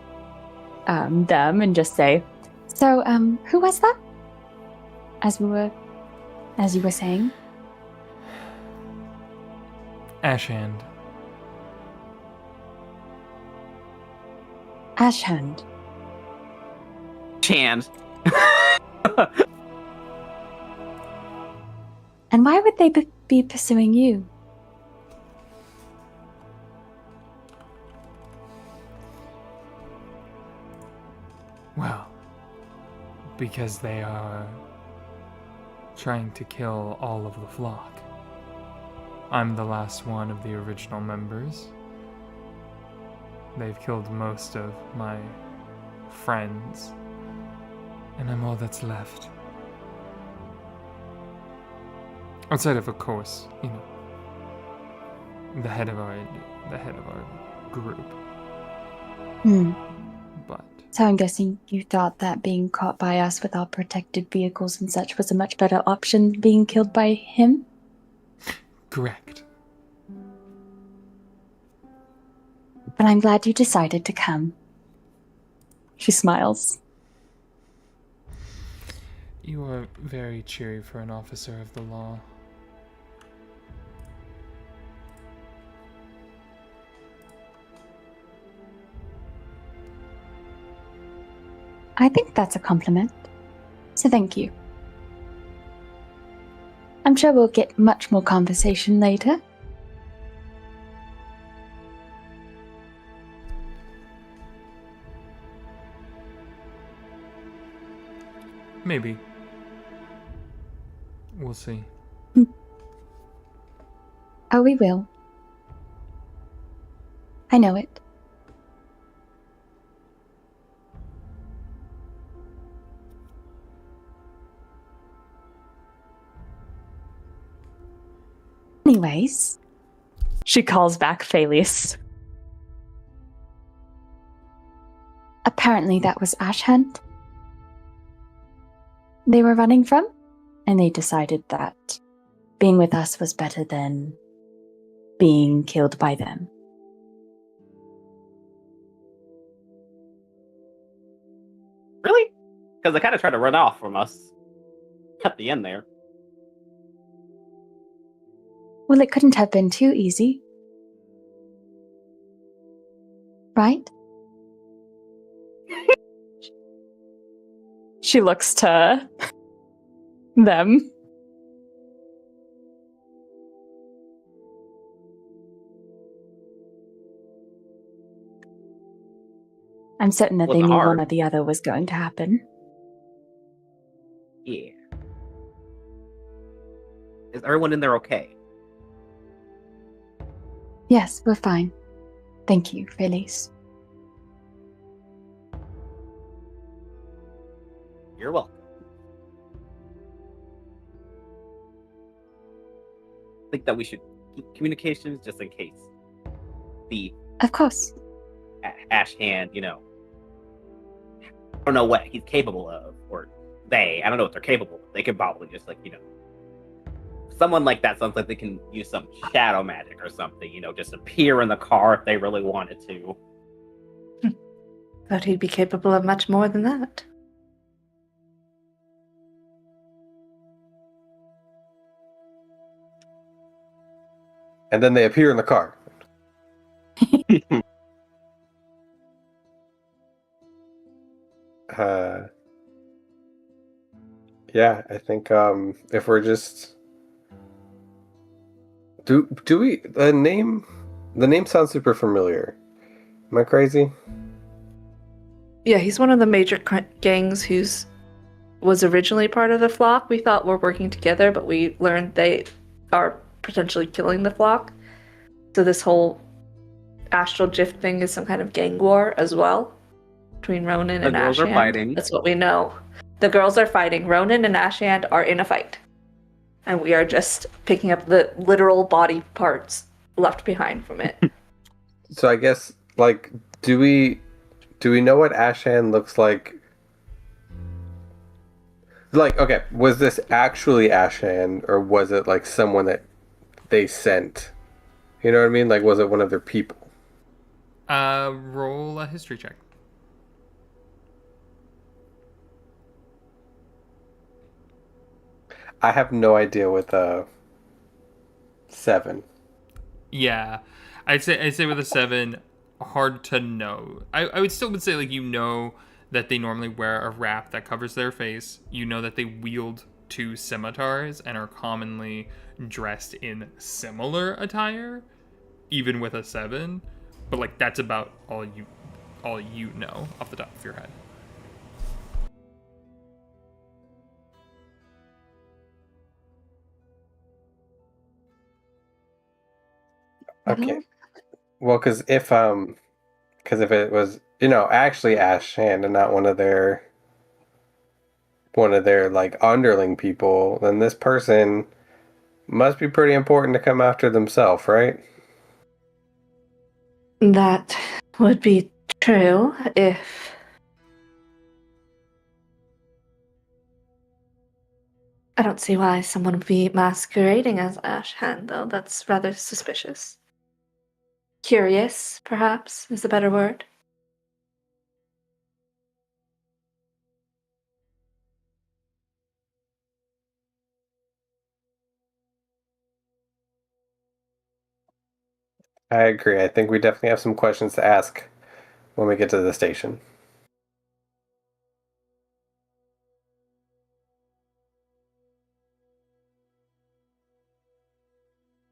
them and just say, So, who was that? As you were saying? Ashhand. Ashhand. Chand. And why would they be pursuing you? Well, because they are trying to kill all of the flock. I'm the last one of the original members. They've killed most of my friends, and I'm all that's left. Outside of course, the head of our group. But So I'm guessing you thought that being caught by us with our protected vehicles and such was a much better option than being killed by him? correct. But I'm glad you decided to come. she smiles. You are very cheery for an officer of the law. I think that's a compliment. So thank you. I'm sure we'll get much more conversation later. Maybe. We'll see. Oh, we will. I know it. Anyways, She calls back Felice. apparently that was Ashhand they were running from, and they decided that being with us was better than being killed by them. Really? Because they kind of tried to run off from us at the end there. Well, it couldn't have been too easy. Right? She looks to them. I'm certain that they Wasn't knew hard. one or the other was going to happen. Yeah. Is everyone in there okay? Yes, we're fine. Thank you, Felice. You're welcome. I think that we should keep communications just in case the Of course. Ash Hand, I don't know what he's capable of, or I don't know what they're capable of. They could probably just, someone like that sounds like they can use some shadow magic or something, just appear in the car if they really wanted to. Thought he'd be capable of much more than that. And then they appear in the car. Yeah, I think if we're just do we the name sounds super familiar. Am I crazy? Yeah, he's one of the major gangs who's was originally part of the flock. We thought we're working together, but we learned they are potentially killing the flock. So this whole Astral Drift thing is some kind of gang war as well between Ronan and The girls are Ashhand. fighting. That's what we know. The girls are fighting. Ronan and Ashhand are in a fight. And we are just picking up the literal body parts left behind from it. So I guess do we know what Ashhand looks like? Okay, was this actually Ashhand, or was it someone that they sent? You know what I mean? Was it one of their people? Roll a history check. I have no idea with 7. Yeah, I'd say with a 7, hard to know. I would still say that they normally wear a wrap that covers their face. You know that they wield 2 scimitars and are commonly dressed in similar attire, even with a 7. But that's about all you know off the top of your head. Okay. Well, because if it was actually Ashhand and not one of their underling people, then this person must be pretty important to come after themselves, right? That would be true if... I don't see why someone would be masquerading as Ashhand, though. That's rather suspicious. Curious, perhaps, is a better word. I agree. I think we definitely have some questions to ask when we get to the station.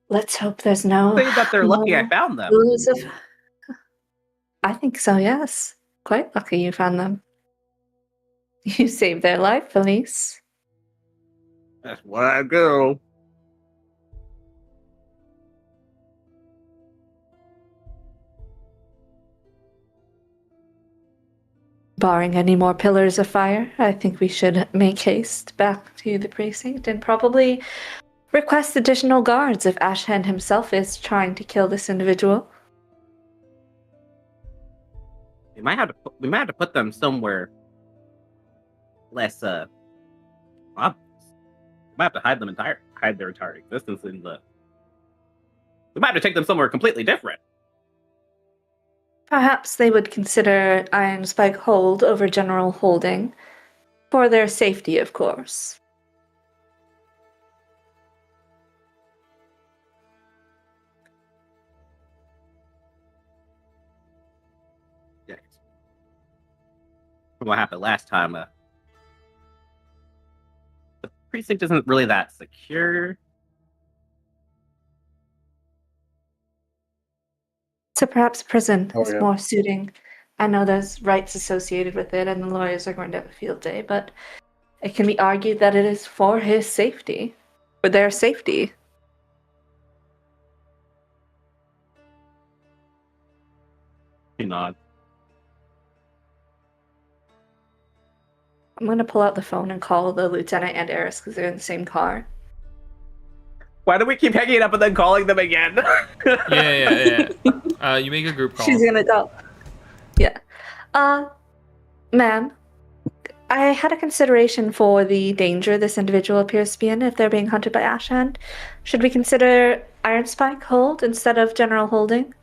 Let's hope there's no... Say that they're lucky I found them. I think so, yes. Quite lucky you found them. You saved their life, Felice. That's what I do. Barring any more pillars of fire, I think we should make haste back to the precinct and probably request additional guards if Ashend himself is trying to kill this individual. We might have to put them somewhere less obvious. We might have to hide their entire existence in the. We might have to take them somewhere completely different. Perhaps they would consider Iron Spike Hold over General Holding, for their safety, of course. Yeah. From what happened last time, the precinct isn't really that secure. So perhaps prison is more suiting. I know there's rights associated with it, and the lawyers are going to have a field day, but it can be argued that it is for his safety, for their safety. You nod. I'm going to pull out the phone and call the lieutenant and Eris because they're in the same car. Why do we keep hanging it up and then calling them again? Yeah. You make a group call. She's going to go. Yeah. Ma'am, I had a consideration for the danger this individual appears to be in if they're being hunted by Ashend. Should we consider Iron Spike Hold instead of General Holding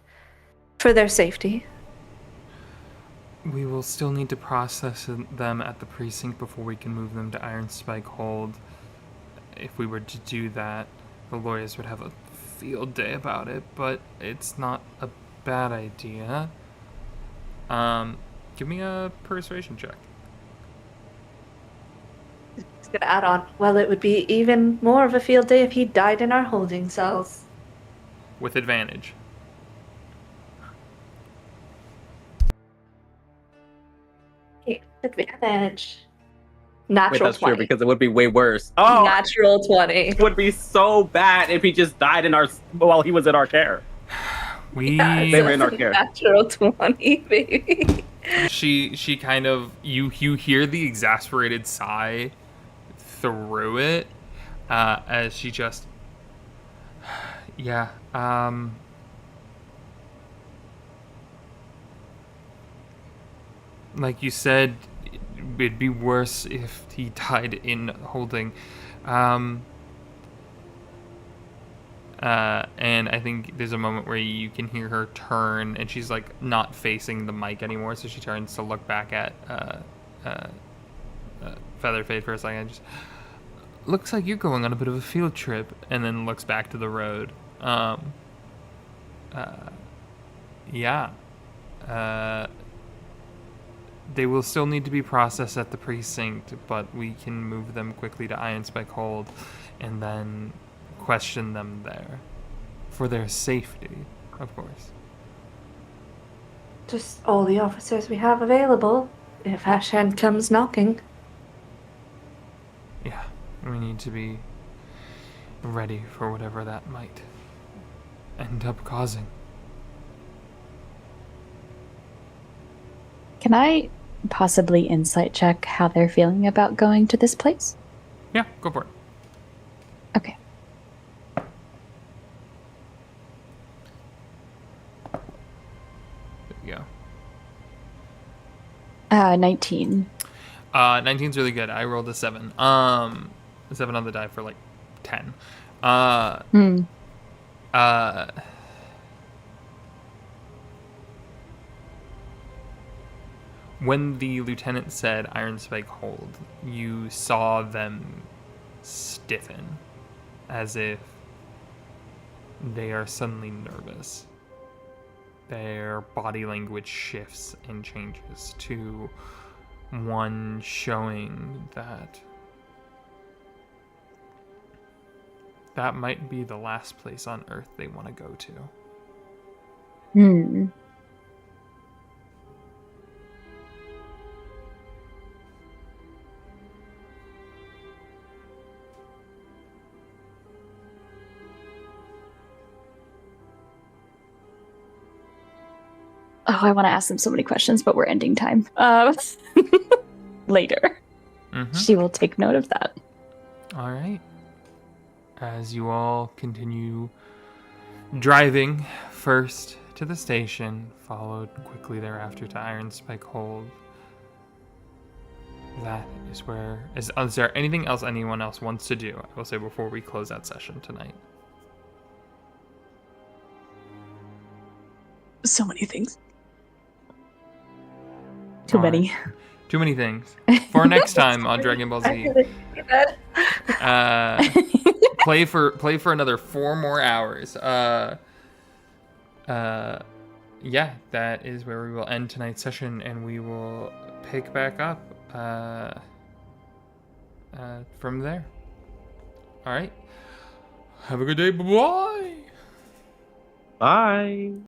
for their safety? We will still need to process them at the precinct before we can move them to Iron Spike Hold. If we were to do that, the lawyers would have a field day about it, but it's not a bad idea. Give me a persuasion check. It's going to add on. Well, it would be even more of a field day if he died in our holding cells. With advantage. Okay, advantage. Natural Wait, that's 20. true because it would be way worse. Oh, Natural 20. It would be so bad if he just died while he was in our care. They were in our care. Natural 20, baby. She kind of you hear the exasperated sigh through it as she just like you said, it'd be worse if he died in holding. And I think there's a moment where you can hear her turn, and she's like not facing the mic anymore, so she turns to look back at Featherfade for a second. Just looks like you're going on a bit of a field trip, and then looks back to the road. They will still need to be processed at the precinct, but we can move them quickly to Iron Spike Hold, and then question them there for their safety, of course. Just all the officers we have available if Ashend comes knocking. Yeah, we need to be ready for whatever that might end up causing. Can I possibly insight check how they're feeling about going to this place? Yeah, go for it. Okay. Yeah. 19. 19's really good. I rolled a 7. 7 on the die for like 10. When the lieutenant said Iron Spike Hold, you saw them stiffen, as if they are suddenly nervous. Their body language shifts and changes to one showing that that might be the last place on Earth they want to go to. Oh, I want to ask them so many questions, but we're ending time. Later. Mm-hmm. She will take note of that. All right. as you all continue driving first to the station, followed quickly thereafter to Iron Spike Hold. That is where... Is there anything else anyone else wants to do, I will say, before we close that session tonight? So many things. Too many. Too many things. For next time on Dragon Ball Z, play for another 4 more hours. Yeah, that is where we will end tonight's session, and we will pick back up from there. All right. Have a good day. Bye-bye. Bye.